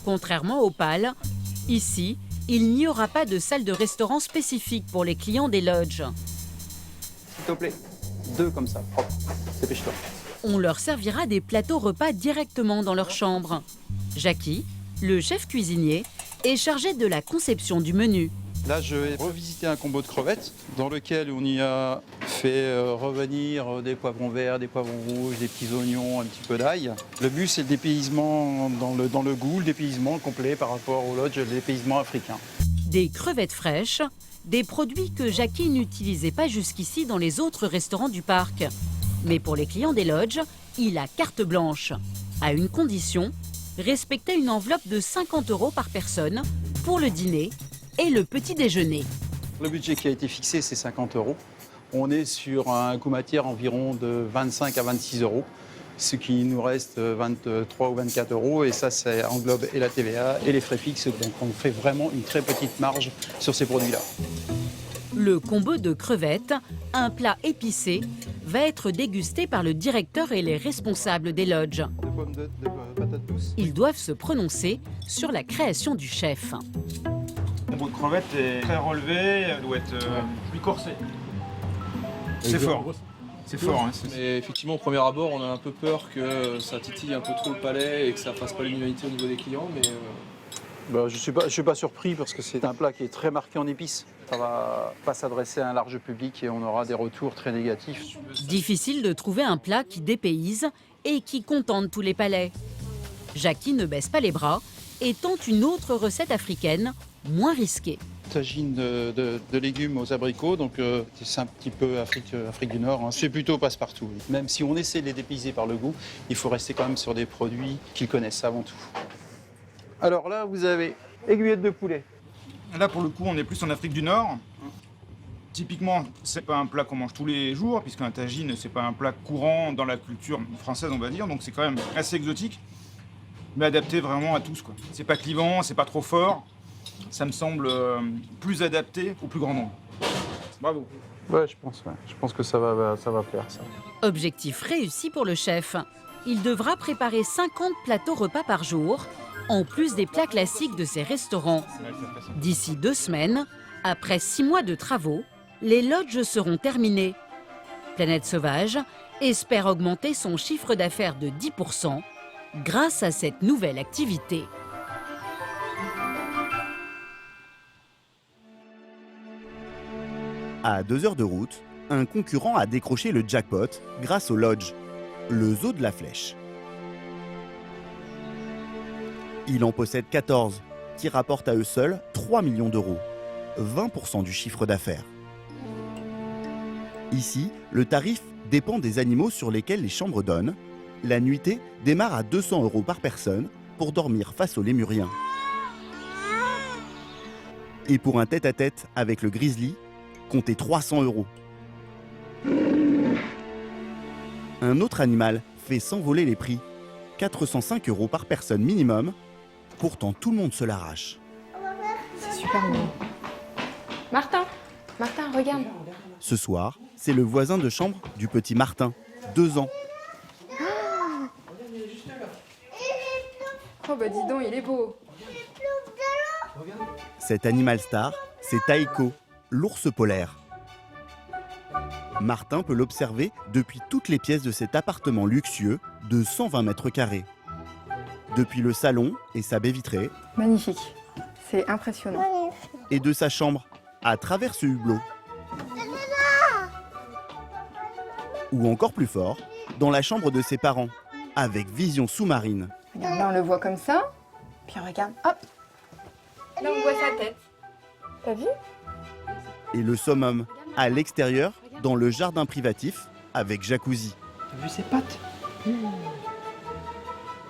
Contrairement au PAL, ici, il n'y aura pas de salle de restaurant spécifique pour les clients des lodges. S'il te plaît, 2 comme ça, propre. Dépêche-toi. On leur servira des plateaux repas directement dans leur chambre. Jackie, le chef cuisinier, est chargé de la conception du menu. Là, je vais revisiter un combo de crevettes dans lequel on y a fait revenir des poivrons verts, des poivrons rouges, des petits oignons, un petit peu d'ail. Le but, c'est le dépaysement dans le goût, le dépaysement complet par rapport au lodge, le dépaysement africain. Des crevettes fraîches, des produits que Jackie n'utilisait pas jusqu'ici dans les autres restaurants du parc. Mais pour les clients des lodges, il a carte blanche. À une condition, respecter une enveloppe de 50 € par personne pour le dîner et le petit déjeuner. Le budget qui a été fixé, c'est 50 €. On est sur un coût matière environ de 25 à 26 €, ce qui nous reste 23 ou 24 €. Et ça englobe et la TVA et les frais fixes. Donc on fait vraiment une très petite marge sur ces produits-là. Le combo de crevettes, un plat épicé, va être dégusté par le directeur et les responsables des lodges. Ils doivent se prononcer sur la création du chef. La peau de crevette est très relevée, elle doit être plus corsée. C'est fort. C'est fort. Hein, Mais effectivement, au premier abord, on a un peu peur que ça titille un peu trop le palais et que ça fasse pas l'unanimité au niveau des clients. Mais je suis pas surpris parce que c'est un plat qui est très marqué en épices. Ça va pas s'adresser à un large public et on aura des retours très négatifs. Difficile de trouver un plat qui dépayse et qui contente tous les palais. Jackie ne baisse pas les bras et tente une autre recette africaine, moins risquée. Tagine de légumes aux abricots, donc c'est un petit peu Afrique du Nord. Hein. C'est plutôt passe-partout. Même si on essaie de les dépayser par le goût, il faut rester quand même sur des produits qu'ils connaissent avant tout. Alors là, vous avez aiguillette de poulet. Là, pour le coup, on est plus en Afrique du Nord. Typiquement, c'est pas un plat qu'on mange tous les jours, puisqu'un tagine, c'est pas un plat courant dans la culture française, on va dire. Donc c'est quand même assez exotique, mais adapté vraiment à tous, quoi. C'est pas clivant, c'est pas trop fort. ça me semble plus adapté au plus grand nombre. Bravo. Ouais, je pense que ça va plaire, ça. Objectif réussi pour le chef. Il devra préparer 50 plateaux repas par jour, en plus des plats classiques de ses restaurants. D'ici 2 semaines, après 6 mois de travaux, les lodges seront terminés. Planète Sauvage espère augmenter son chiffre d'affaires de 10% grâce à cette nouvelle activité. À 2 heures de route, un concurrent a décroché le jackpot grâce au lodge, le Zoo de la Flèche. Il en possède 14, qui rapportent à eux seuls 3 millions d'euros, 20% du chiffre d'affaires. Ici, le tarif dépend des animaux sur lesquels les chambres donnent. La nuitée démarre à 200 € par personne pour dormir face aux lémuriens. Et pour un tête-à-tête avec le grizzly, comptez 300 €. Un autre animal fait s'envoler les prix, 405 € par personne minimum. Pourtant, tout le monde se l'arrache. C'est super mignon. Martin, regarde. Ce soir, c'est le voisin de chambre du petit Martin, 2 ans. Oh bah dis donc, il est beau. Cet animal star, c'est Taiko, l'ours polaire. Martin peut l'observer depuis toutes les pièces de cet appartement luxueux de 120 mètres carrés. Depuis le salon et sa baie vitrée. Magnifique, c'est impressionnant. Et de sa chambre, à travers ce hublot. Ou encore plus fort, dans la chambre de ses parents, avec vision sous-marine. Regarde, là on le voit comme ça, puis regarde, hop. Là on voit sa tête. T'as vu? Et le summum, à l'extérieur, dans le jardin privatif, avec jacuzzi. T'as vu ses pattes?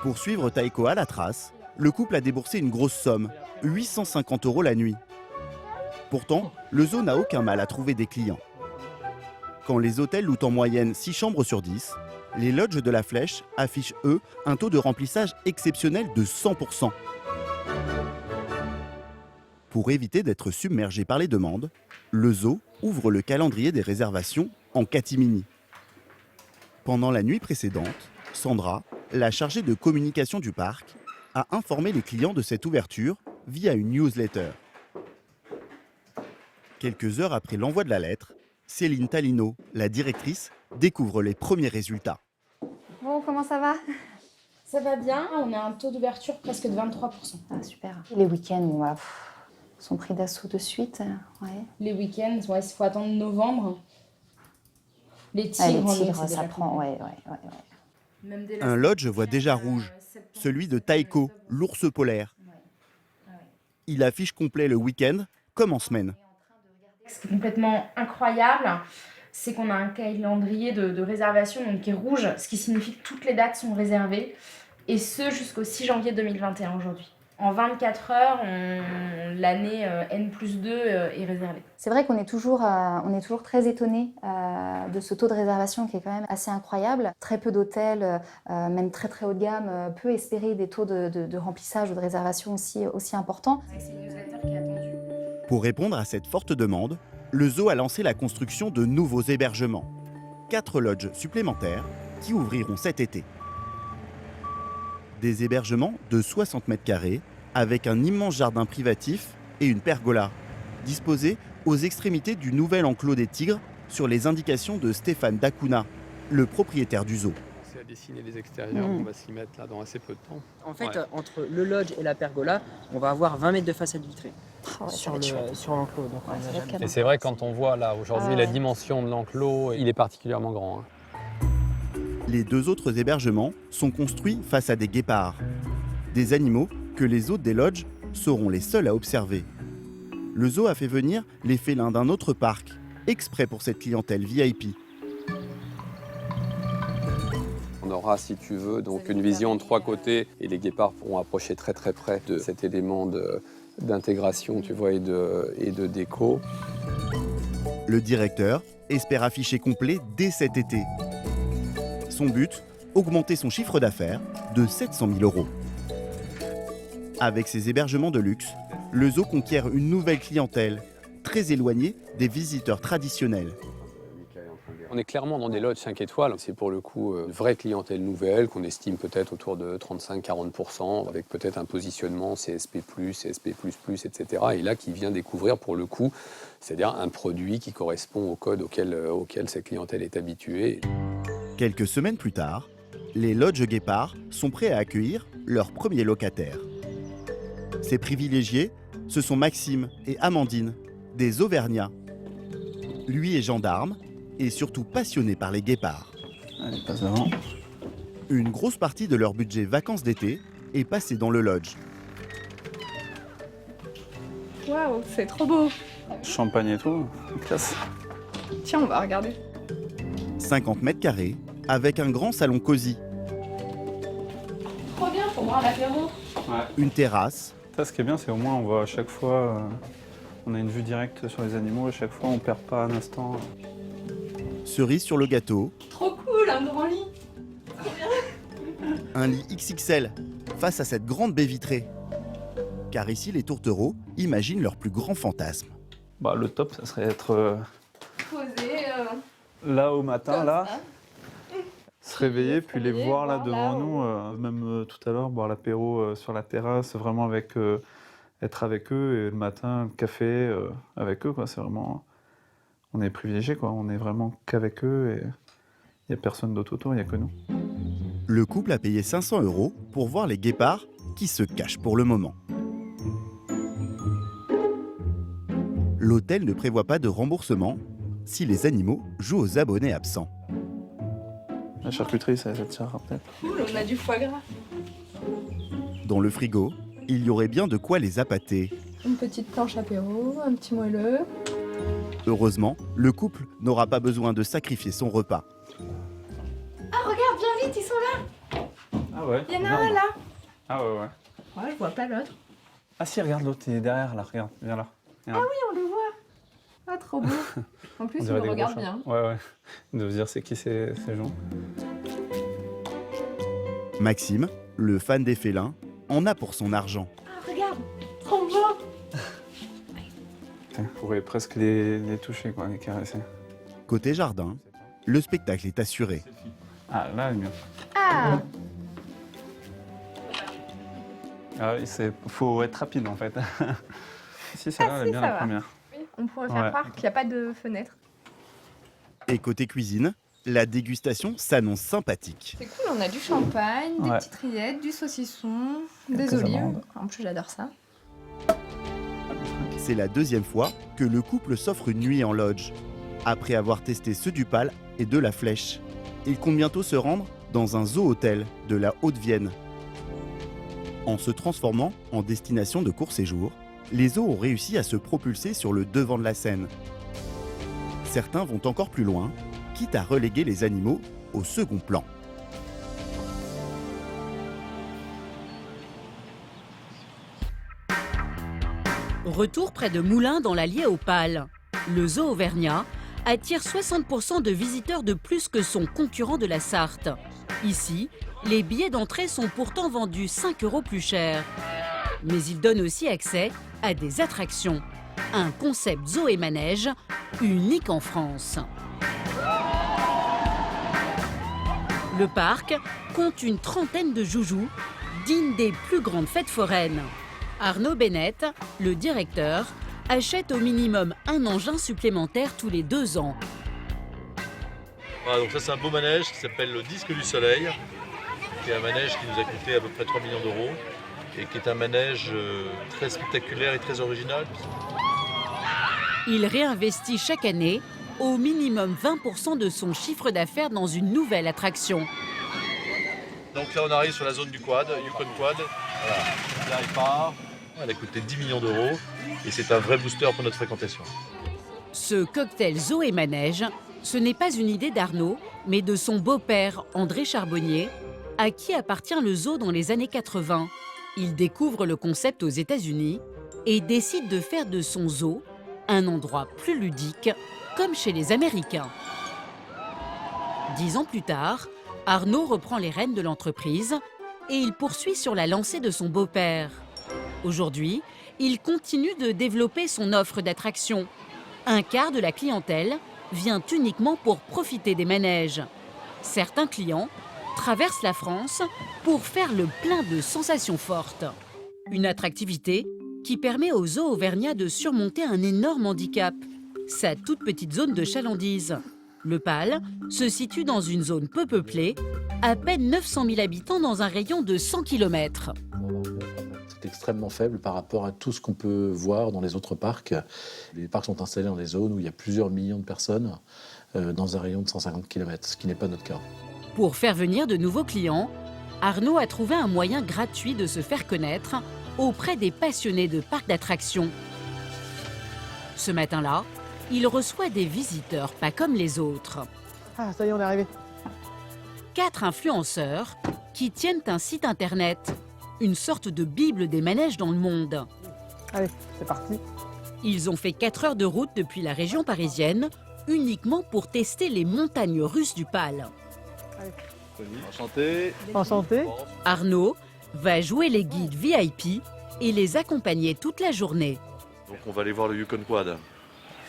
Pour suivre Taiko à la trace, le couple a déboursé une grosse somme, 850 € la nuit. Pourtant, le zoo n'a aucun mal à trouver des clients. Quand les hôtels louent en moyenne 6 chambres sur 10, les lodges de la Flèche affichent, eux, un taux de remplissage exceptionnel de 100%. Pour éviter d'être submergé par les demandes, le zoo ouvre le calendrier des réservations en catimini. Pendant la nuit précédente, Sandra, la chargée de communication du parc, a informé les clients de cette ouverture via une newsletter. Quelques heures après l'envoi de la lettre, Céline Talino, la directrice, découvre les premiers résultats. Bon, comment ça va? Ça va bien, on a un taux d'ouverture presque de 23%. Ah, super. Les week-ends, sont pris d'assaut de suite. Ouais. Les week-ends, il faut attendre novembre. Les tigres, ça prend, ouais. Un lodge voit déjà rouge, celui de Taiko, l'ours polaire. Il affiche complet le week-end comme en semaine. Ce qui est complètement incroyable, c'est qu'on a un calendrier de réservation donc, qui est rouge, ce qui signifie que toutes les dates sont réservées, et ce jusqu'au 6 janvier 2021 aujourd'hui. En 24 heures, l'année N+2 est réservée. C'est vrai qu'on est toujours très étonnés de ce taux de réservation qui est quand même assez incroyable. Très peu d'hôtels, même très très haut de gamme, peut espérer des taux de remplissage ou de réservation aussi importants. C'est une newsletter qui est attendue. Pour répondre à cette forte demande, le zoo a lancé la construction de nouveaux hébergements. 4 lodges supplémentaires qui ouvriront cet été. Des hébergements de 60 mètres carrés avec un immense jardin privatif et une pergola, disposés aux extrémités du nouvel enclos des tigres sur les indications de Stéphane Dacuna, le propriétaire du zoo. C'est à dessiner les extérieurs, on va s'y mettre là dans assez peu de temps. En fait, entre le lodge et la pergola, on va avoir 20 mètres de façade vitrée sur l'enclos. Et c'est vrai, quand on voit là aujourd'hui la dimension de l'enclos, il est particulièrement grand. Les 2 autres hébergements sont construits face à des guépards, des animaux que les hôtes des lodges seront les seuls à observer. Le zoo a fait venir les félins d'un autre parc, exprès pour cette clientèle VIP. On aura, si tu veux, donc une vision de 3 côtés et les guépards pourront approcher très très près de cet élément d'intégration, tu vois, et de déco. Le directeur espère afficher complet dès cet été. Son but, augmenter son chiffre d'affaires de 700 000 €. Avec ses hébergements de luxe, le zoo conquiert une nouvelle clientèle, très éloignée des visiteurs traditionnels. On est clairement dans des lodges 5 étoiles. C'est pour le coup une vraie clientèle nouvelle qu'on estime peut-être autour de 35-40%, avec peut-être un positionnement CSP+, CSP++, etc. Et là, qui vient découvrir pour le coup, c'est-à-dire un produit qui correspond au code auquel cette clientèle est habituée. Quelques semaines plus tard, les lodges Guépard sont prêts à accueillir leurs premiers locataires. Ces privilégiés, ce sont Maxime et Amandine, des Auvergnats. Lui est gendarme et surtout passionné par les guépards. Allez, passe devant. Une grosse partie de leur budget vacances d'été est passée dans le lodge. Waouh, c'est trop beau. Champagne et tout, classe. Tiens, on va regarder. 50 mètres carrés, avec un grand salon cosy. Trop bien pour boire l'apéro. Ouais. Une terrasse. Ça, ce qui est bien, c'est au moins on voit à chaque fois, on a une vue directe sur les animaux, à chaque fois on perd pas un instant. Cerise sur le gâteau. Trop cool, un grand lit. Un lit XXL face à cette grande baie vitrée. Car ici, les tourtereaux imaginent leur plus grand fantasme. Bah, le top, ça serait être Posé. là au matin, là, ça. se réveiller, puis les voir là devant là-haut. nous. Même tout à l'heure, boire l'apéro sur la terrasse, vraiment avec, être avec eux. Et le matin, le café avec eux, quoi. C'est vraiment... On est privilégiés, quoi. On est vraiment qu'avec eux et il n'y a personne d'autre autour, il n'y a que nous. Le couple a payé 500 € pour voir les guépards qui se cachent pour le moment. L'hôtel ne prévoit pas de remboursement si les animaux jouent aux abonnés absents. La charcuterie, ça tire peut-être. Cool, on a du foie gras. Dans le frigo, il y aurait bien de quoi les appâter. Une petite planche apéro, un petit moelleux. Heureusement, le couple n'aura pas besoin de sacrifier son repas. Ah, regarde, viens vite, ils sont là. Ah ouais. Il y en a un là. Ah ouais, ouais. Ouais, je vois pas l'autre. Ah si, regarde l'autre, il est derrière là, regarde, viens là. Ah oui, on le voit. Ah, trop beau. En plus, On il dirait me des regarde gros bien. chats. Ouais, ouais. On doit se dire c'est qui ces gens. Maxime, le fan des félins, en a pour son argent. Ah, regarde, trop beau. On pourrait presque les toucher, quoi, les caresser. Côté jardin, le spectacle est assuré. Ah, là, elle est bien. Ah. Ah oui, faut être rapide, en fait. Si, celle-là, elle est bien, la première. Oui, on pourrait faire croire qu'il n'y a pas de fenêtre. Et côté cuisine, la dégustation s'annonce sympathique. C'est cool, on a du champagne, des Ouais. petites rillettes, du saucisson, des Quelques olives. amandes. En plus, j'adore ça. C'est la deuxième fois que le couple s'offre une nuit en lodge, après avoir testé ceux du Pal et de la Flèche. Ils comptent bientôt se rendre dans un zoo-hôtel de la Haute-Vienne. En se transformant en destination de court séjour, les zoos ont réussi à se propulser sur le devant de la scène. Certains vont encore plus loin, quitte à reléguer les animaux au second plan. Retour près de Moulins dans l'Allier aux Pales. Le zoo auvergnat attire 60% de visiteurs de plus que son concurrent de la Sarthe. Ici, les billets d'entrée sont pourtant vendus 5 € plus cher. Mais il donne aussi accès à des attractions. Un concept zoo et manège unique en France. Le parc compte une trentaine de joujoux, dignes des plus grandes fêtes foraines. Arnaud Bennett, le directeur, achète au minimum un engin supplémentaire tous les 2 ans. Voilà, donc ça c'est un beau manège qui s'appelle le Disque du Soleil, qui est un manège qui nous a coûté à peu près 3 millions d'euros et qui est un manège très spectaculaire et très original. Il réinvestit chaque année au minimum 20% de son chiffre d'affaires dans une nouvelle attraction. Donc là on arrive sur la zone du quad, Yukon Quad. Voilà. Là il part, elle a coûté 10 millions d'euros et c'est un vrai booster pour notre fréquentation. Ce cocktail zoo et manège, ce n'est pas une idée d'Arnaud, mais de son beau-père André Charbonnier, à qui appartient le zoo dans les années 80. Il découvre le concept aux États-Unis et décide de faire de son zoo un endroit plus ludique, comme chez les Américains. 10 ans plus tard, Arnaud reprend les rênes de l'entreprise et il poursuit sur la lancée de son beau-père. Aujourd'hui, il continue de développer son offre d'attractions. Un quart de la clientèle vient uniquement pour profiter des manèges. Certains clients traversent la France pour faire le plein de sensations fortes. Une attractivité qui permet au zoo auvergnat de surmonter un énorme handicap, sa toute petite zone de chalandise. Le Pal se situe dans une zone peu peuplée, à peine 900 000 habitants dans un rayon de 100 km. C'est extrêmement faible par rapport à tout ce qu'on peut voir dans les autres parcs. Les parcs sont installés dans des zones où il y a plusieurs millions de personnes dans un rayon de 150 km, ce qui n'est pas notre cas. Pour faire venir de nouveaux clients, Arnaud a trouvé un moyen gratuit de se faire connaître auprès des passionnés de parcs d'attractions. Ce matin-là, il reçoit des visiteurs pas comme les autres. Ah, ça y est, on est arrivé. 4 influenceurs qui tiennent un site internet, une sorte de bible des manèges dans le monde. Allez, c'est parti. Ils ont fait 4 heures de route depuis la région parisienne, uniquement pour tester les montagnes russes du Pal. Enchanté. Enchanté. Arnaud va jouer les guides VIP et les accompagner toute la journée. Donc on va aller voir le Yukon Quad.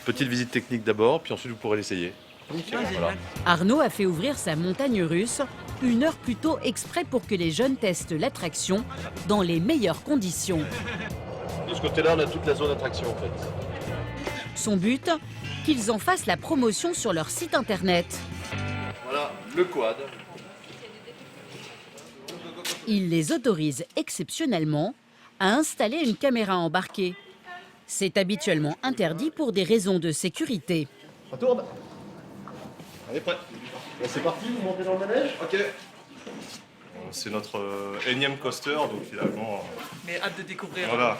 Petite visite technique d'abord, puis ensuite vous pourrez l'essayer. Voilà. Arnaud a fait ouvrir sa montagne russe 1 heure plus tôt exprès pour que les jeunes testent l'attraction dans les meilleures conditions. De ce côté-là, on a toute la zone attraction en fait. Son but, qu'ils en fassent la promotion sur leur site internet. Voilà, le quad. Il les autorise exceptionnellement à installer une caméra embarquée. C'est habituellement interdit pour des raisons de sécurité. Retourne. Allez, prêt. C'est parti, vous montez dans le manège. Ok. C'est notre énième coaster, donc finalement... Mais hâte de découvrir. Voilà.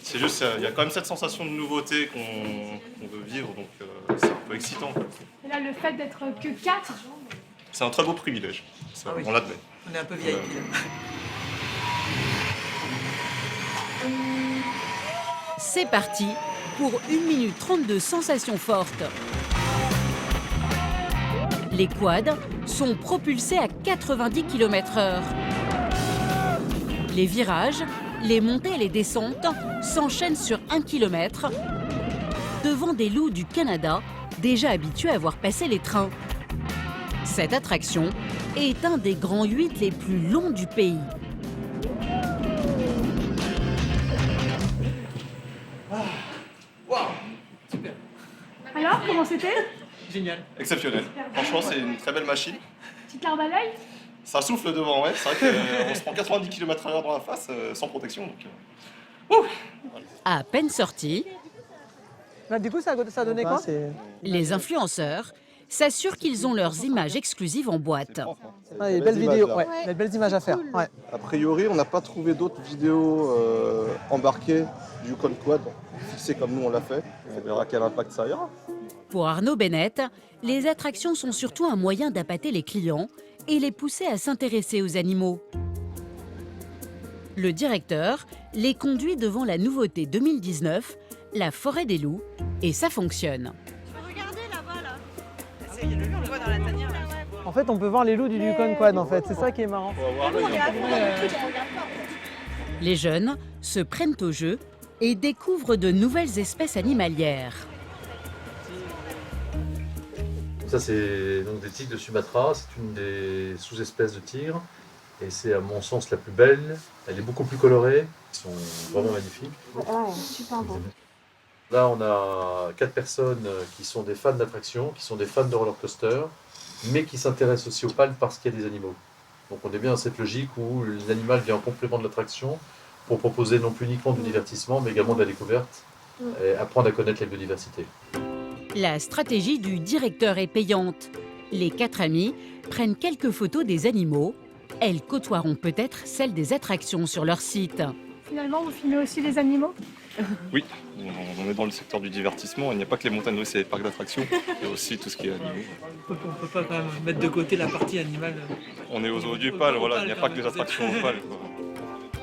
C'est juste, il y a quand même cette sensation de nouveauté qu'on veut vivre, donc c'est un peu excitant. Et là, le fait d'être que 4... C'est un très beau privilège, ça, on l'admet. On est un peu VIP. C'est parti pour 1 minute 30 de sensations fortes. Les quads sont propulsés à 90 km/h. Les virages, les montées et les descentes s'enchaînent sur 1 km devant des loups du Canada déjà habitués à voir passer les trains. Cette attraction est un des grands 8 les plus longs du pays. Super. Alors, comment c'était? Génial. Exceptionnel. Franchement, c'est une très belle machine. Petite larme à l'œil? Ça souffle devant, ouais. C'est vrai qu'on se prend 90 km/h dans la face sans protection. Donc, À peine sorti, Là, du coup, ça donnait quoi? les influenceurs s'assurent qu'ils ont leurs images exclusives en boîte. Ah, des belles vidéos, ouais. Des belles images à faire. Ouais. A priori, on n'a pas trouvé d'autres vidéos embarquées du Yukon Quad, fixées comme nous on l'a fait. On verra quel impact ça aura. Pour Arnaud Bennett, les attractions sont surtout un moyen d'appâter les clients et les pousser à s'intéresser aux animaux. Le directeur les conduit devant la nouveauté 2019, la forêt des loups, et ça fonctionne. En fait, on peut voir les loups du Yukon Quad, en fait. C'est ça qui est marrant. Les jeunes se prennent au jeu et découvrent de nouvelles espèces animalières. Ça, c'est donc des tigres de Sumatra. C'est une des sous-espèces de tigres. Et c'est à mon sens la plus belle. Elle est beaucoup plus colorée. Ils sont vraiment magnifiques. Ouais, super beau. Là, on a 4 personnes qui sont des fans d'attractions, qui sont des fans de roller coaster, mais qui s'intéressent aussi au Pal parce qu'il y a des animaux. Donc on est bien dans cette logique où l'animal vient en complément de l'attraction pour proposer non plus uniquement du divertissement, mais également de la découverte et apprendre à connaître la biodiversité. La stratégie du directeur est payante. Les 4 amis prennent quelques photos des animaux. Elles côtoieront peut-être celles des attractions sur leur site. Finalement, vous filmez aussi les animaux? oui, on est dans le secteur du divertissement. Il n'y a pas que les montagnes russes et les parcs d'attractions. Il y a aussi tout ce qui est animaux. On peut pas quand même mettre de côté la partie animale. On est au zoo du Pal, voilà. Il n'y a pas que des attractions au Pal.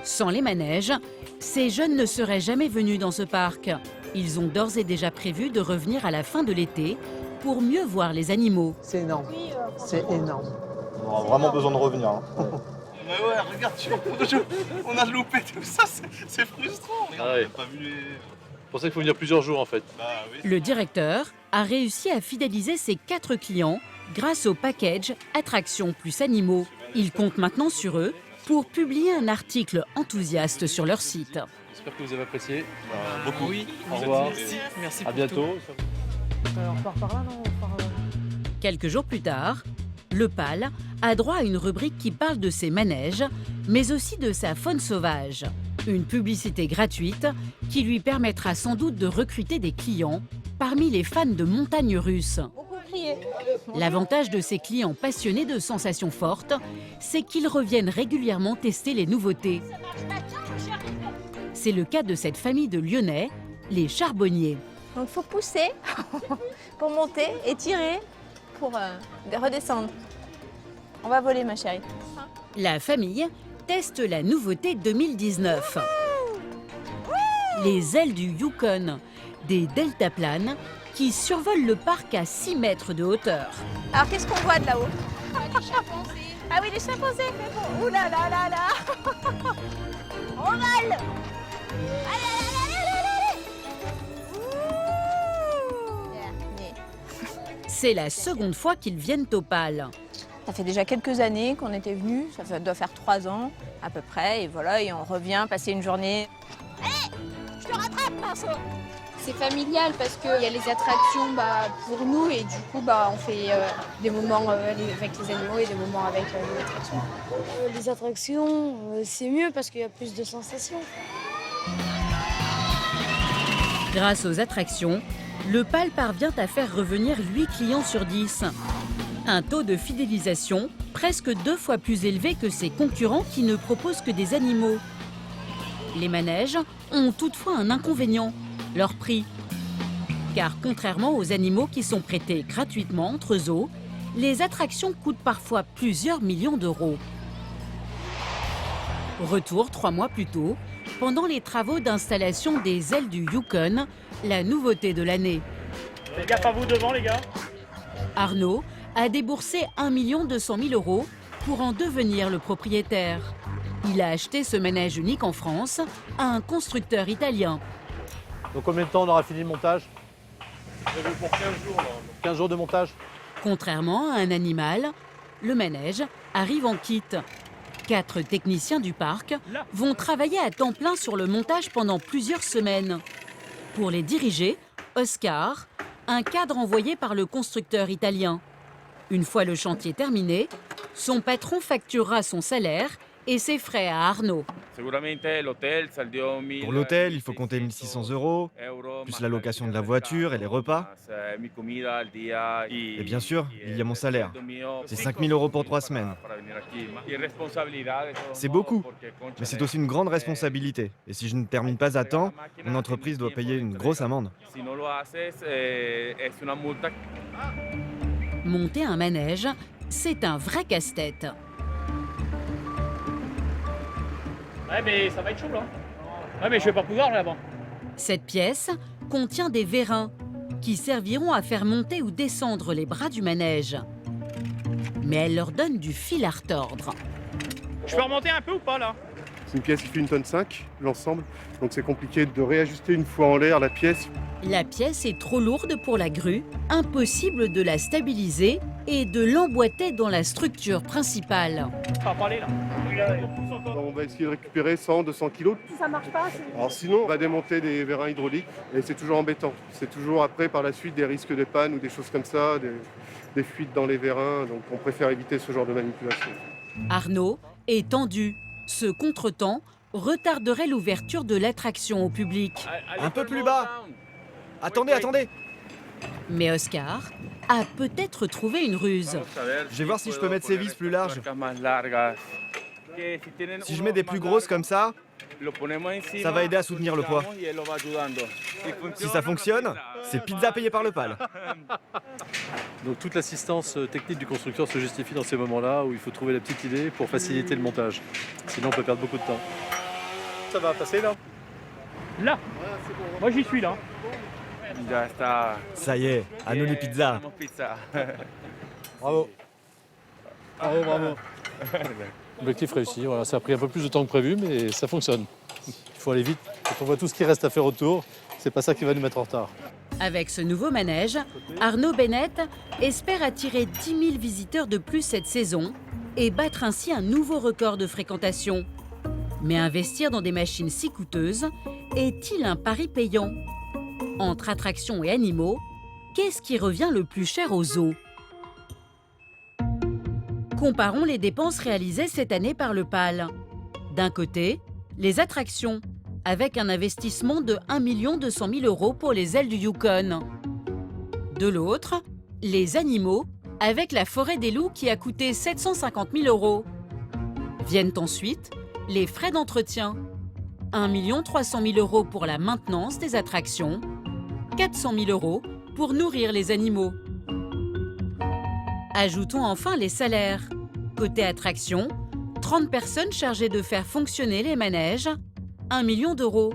Sans les manèges, ces jeunes ne seraient jamais venus dans ce parc. Ils ont d'ores et déjà prévu de revenir à la fin de l'été pour mieux voir les animaux. C'est énorme. C'est énorme. On aura vraiment besoin de revenir. Mais ouais, regarde, on a loupé tout ça, c'est frustrant. Regarde, Ah ouais. on n'a pas vu les... C'est pour ça qu'il faut venir plusieurs jours en fait. Bah oui. Le directeur a réussi à fidéliser ses 4 clients grâce au package Attractions plus Animaux. Il compte maintenant sur eux pour publier un article enthousiaste sur leur site. J'espère que vous avez apprécié. Beaucoup. Oui. Au revoir. Merci À bientôt. On repart par là, non? Quelques jours plus tard, le PAL a droit à une rubrique qui parle de ses manèges, mais aussi de sa faune sauvage. Une publicité gratuite qui lui permettra sans doute de recruter des clients parmi les fans de montagnes russes. L'avantage de ces clients passionnés de sensations fortes, c'est qu'ils reviennent régulièrement tester les nouveautés. C'est le cas de cette famille de Lyonnais, les Charbonniers. Donc il faut pousser pour monter et tirer pour redescendre. On va voler ma chérie. La famille teste la nouveauté 2019. Les ailes du Yukon, des deltaplanes qui survolent le parc à 6 mètres de hauteur. Alors qu'est-ce qu'on voit de là-haut? Les chimpanzés. Ah oui, les chimpanzés. Ouh là là là là. On vole. C'est la seconde fois qu'ils viennent au PAL. Ça fait déjà quelques années qu'on était venus, doit faire 3 ans à peu près, et voilà, et on revient passer une journée. Allez, je te rattrape, pinceau. C'est familial parce qu'il y a les attractions pour nous et du coup on fait des moments avec les animaux et des moments avec les attractions. Les attractions, c'est mieux parce qu'il y a plus de sensations. Grâce aux attractions, le PAL parvient à faire revenir 8 clients sur 10. Un taux de fidélisation presque 2 fois plus élevé que ses concurrents qui ne proposent que des animaux. Les manèges ont toutefois un inconvénient, leur prix. Car contrairement aux animaux qui sont prêtés gratuitement entre zoos, les attractions coûtent parfois plusieurs millions d'euros. Retour 3 mois plus tôt, pendant les travaux d'installation des ailes du Yukon, la nouveauté de l'année. Faites gaffe à vous devant, les gars. Arnaud a déboursé 1 200 000 € pour en devenir le propriétaire. Il a acheté ce manège unique en France à un constructeur italien. Donc combien de temps on aura fini le montage? Prévu pour 15 jours là. 15 jours de montage? Contrairement à un animal, le manège arrive en kit. 4 techniciens du parc vont travailler à temps plein sur le montage pendant plusieurs semaines. Pour les diriger, Oscar, un cadre envoyé par le constructeur italien. Une fois le chantier terminé, son patron facturera son salaire et ses frais à Arnaud. Pour l'hôtel, il faut compter 1 600 €, plus la location de la voiture et les repas. Et bien sûr, il y a mon salaire. C'est 5 000 € pour 3 semaines. C'est beaucoup, mais c'est aussi une grande responsabilité. Et si je ne termine pas à temps, mon entreprise doit payer une grosse amende. Monter un manège, c'est un vrai casse-tête. Ouais, mais ça va être chaud là. Ouais, mais je vais pas pouvoir là-bas. Cette pièce contient des vérins qui serviront à faire monter ou descendre les bras du manège. Mais elle leur donne du fil à retordre. Je peux remonter un peu ou pas là? C'est une pièce qui fait 1,5 tonne, l'ensemble. Donc c'est compliqué de réajuster une fois en l'air la pièce. La pièce est trop lourde pour la grue, impossible de la stabiliser et de l'emboîter dans la structure principale. Ça va pas aller là. On va essayer de récupérer 100-200 kilos. Si ça marche pas, Alors sinon, on va démonter des vérins hydrauliques et c'est toujours embêtant. C'est toujours après, par la suite, des risques de panne ou des choses comme ça, des fuites dans les vérins. Donc on préfère éviter ce genre de manipulation. Arnaud est tendu. Ce contretemps retarderait l'ouverture de l'attraction au public. Un peu plus bas! Attendez, attendez! Mais Oscar a peut-être trouvé une ruse. Je vais voir si je peux mettre ces vis plus larges. Si je mets des plus grosses comme ça, ça va aider à soutenir le poids. Si ça fonctionne, c'est pizza payée par le PAL. Donc toute l'assistance technique du constructeur se justifie dans ces moments-là où il faut trouver la petite idée pour faciliter le montage. Sinon on peut perdre beaucoup de temps. Ça va passer là? Là? Moi j'y suis là. Ça y est, à nous les pizzas. Bravo. Bravo, bravo. Objectif réussi, voilà. Ça a pris un peu plus de temps que prévu, mais ça fonctionne. Il faut aller vite. Quand on voit tout ce qui reste à faire autour, c'est pas ça qui va nous mettre en retard. Avec ce nouveau manège, Arnaud Bennett espère attirer 10 000 visiteurs de plus cette saison et battre ainsi un nouveau record de fréquentation. Mais investir dans des machines si coûteuses est-il un pari payant? Entre attractions et animaux, qu'est-ce qui revient le plus cher aux zoos? Comparons les dépenses réalisées cette année par le PAL. D'un côté, les attractions, avec un investissement de 1 200 000 € pour les ailes du Yukon. De l'autre, les animaux, avec la forêt des loups qui a coûté 750 000 €. Viennent ensuite les frais d'entretien. 1 300 000 € pour la maintenance des attractions, 400 000 € pour nourrir les animaux. Ajoutons enfin les salaires. Côté attraction, 30 personnes chargées de faire fonctionner les manèges, 1 million d'euros.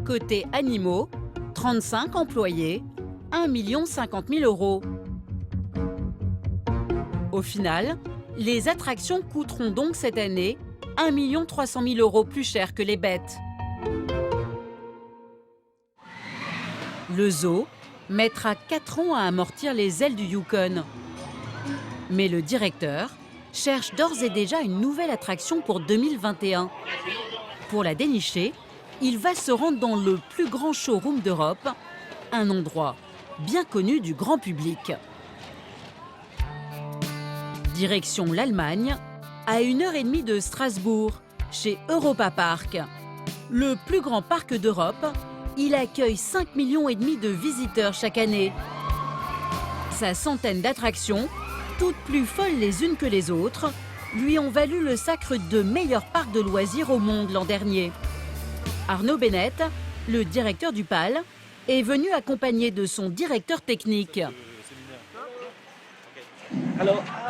Côté animaux, 35 employés, 1 50 000 €. Au final, les attractions coûteront donc cette année 1 300 000 € plus cher que les bêtes. Le zoo mettra 4 ans à amortir les ailes du Yukon. Mais le directeur cherche d'ores et déjà une nouvelle attraction pour 2021. Pour la dénicher, il va se rendre dans le plus grand showroom d'Europe, un endroit bien connu du grand public. Direction l'Allemagne, à 1h30 de Strasbourg, chez Europa Park. Le plus grand parc d'Europe, il accueille 5,5 millions de visiteurs chaque année. Sa centaine d'attractions, toutes plus folles les unes que les autres, lui ont valu le sacre de meilleur parc de loisirs au monde l'an dernier. Arnaud Bennett, le directeur du PAL, est venu accompagné de son directeur technique.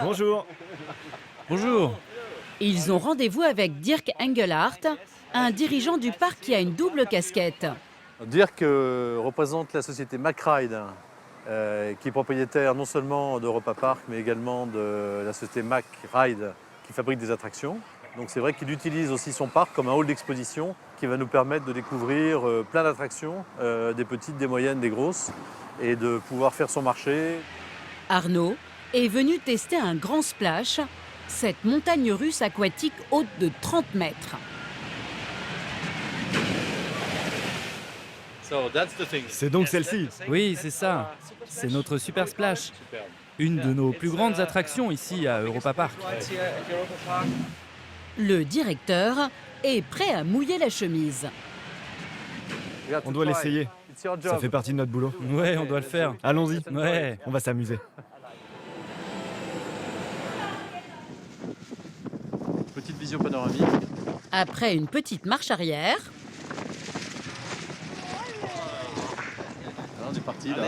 Bonjour. Bonjour. Ils ont rendez-vous avec Dirk Engelhardt, un dirigeant du parc qui a une double casquette. Dirk représente la société MacRide, qui est propriétaire non seulement d'Europa Park, mais également de la société MacRide, qui fabrique des attractions. Donc c'est vrai qu'il utilise aussi son parc comme un hall d'exposition qui va nous permettre de découvrir plein d'attractions, des petites, des moyennes, des grosses, et de pouvoir faire son marché. Arnaud est venu tester un grand splash, cette montagne russe aquatique haute de 30 mètres. C'est donc celle-ci? Oui, c'est ça. C'est notre Super Splash. Une de nos plus grandes attractions ici à Europa Park. Le directeur est prêt à mouiller la chemise. On doit l'essayer. Ça fait partie de notre boulot. Ouais, on doit le faire. Allons-y. Ouais. On va s'amuser. Petite vision panoramique. Après une petite marche arrière, On est parti là.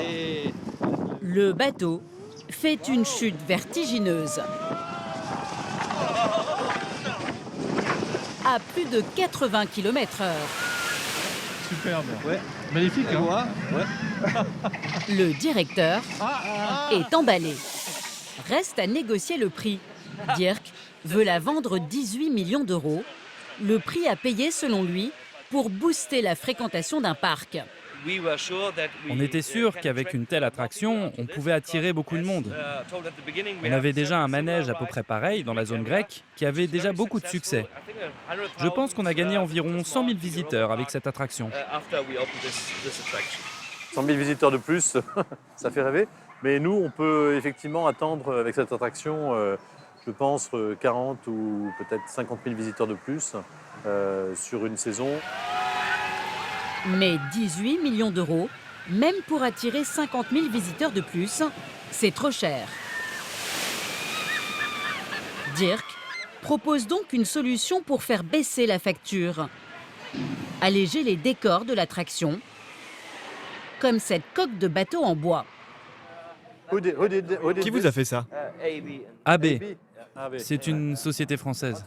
le bateau fait une chute vertigineuse. À plus de 80 km/h. Superbe. Ouais. Magnifique, hein? Le directeur est emballé. Reste à négocier le prix. Dirk veut la vendre 18 millions d'euros. Le prix à payer selon lui pour booster la fréquentation d'un parc. On était sûr qu'avec une telle attraction, on pouvait attirer beaucoup de monde. On avait déjà un manège à peu près pareil dans la zone grecque qui avait déjà beaucoup de succès. Je pense qu'on a gagné environ 100 000 visiteurs avec cette attraction. 100 000 visiteurs de plus, ça fait rêver. Mais nous, on peut effectivement attendre avec cette attraction, je pense, 40 ou peut-être 50 000 visiteurs de plus sur une saison. Mais 18 millions d'euros, même pour attirer 50 000 visiteurs de plus, c'est trop cher. Dirk propose donc une solution pour faire baisser la facture. Alléger les décors de l'attraction, comme cette coque de bateau en bois. Qui vous a fait ça? AB. C'est une société française.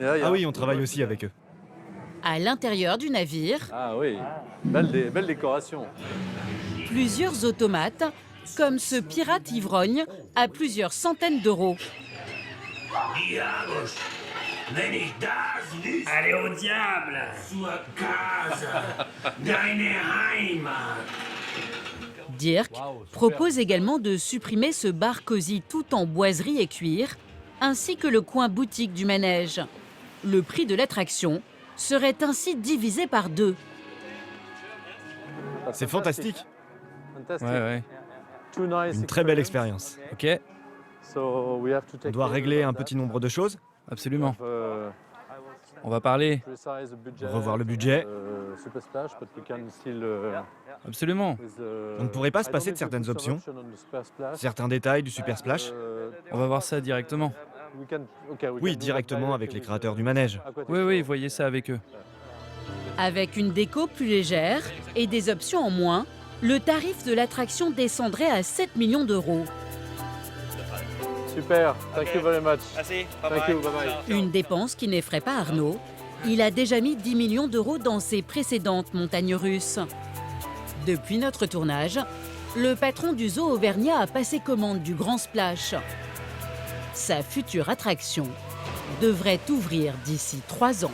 Ah oui, on travaille aussi avec eux. À l'intérieur du navire, Ah oui, belle décoration. plusieurs automates, comme ce pirate ivrogne, à plusieurs centaines d'euros. Allez au diable! Dirk propose également de supprimer ce bar cosy tout en boiserie et cuir, ainsi que le coin boutique du manège. Le prix de l'attraction serait ainsi divisé par 2. C'est fantastique. Ouais. Une très belle expérience. Ok. On doit régler un petit nombre de choses. Absolument. On va parler. Revoir le budget. Absolument. On ne pourrait pas se passer de certaines options, certains détails du Super Splash. On va voir ça directement. Oui, directement avec les créateurs du manège. Oui, voyez ça avec eux. Avec une déco plus légère et des options en moins, le tarif de l'attraction descendrait à 7 millions d'euros. Super, thank you very much. Merci, Thank you, bye bye. Une dépense qui n'effraie pas Arnaud. Il a déjà mis 10 millions d'euros dans ses précédentes montagnes russes. Depuis notre tournage, le patron du zoo auvergnat a passé commande du Grand Splash. Sa future attraction devrait ouvrir d'ici 3 ans.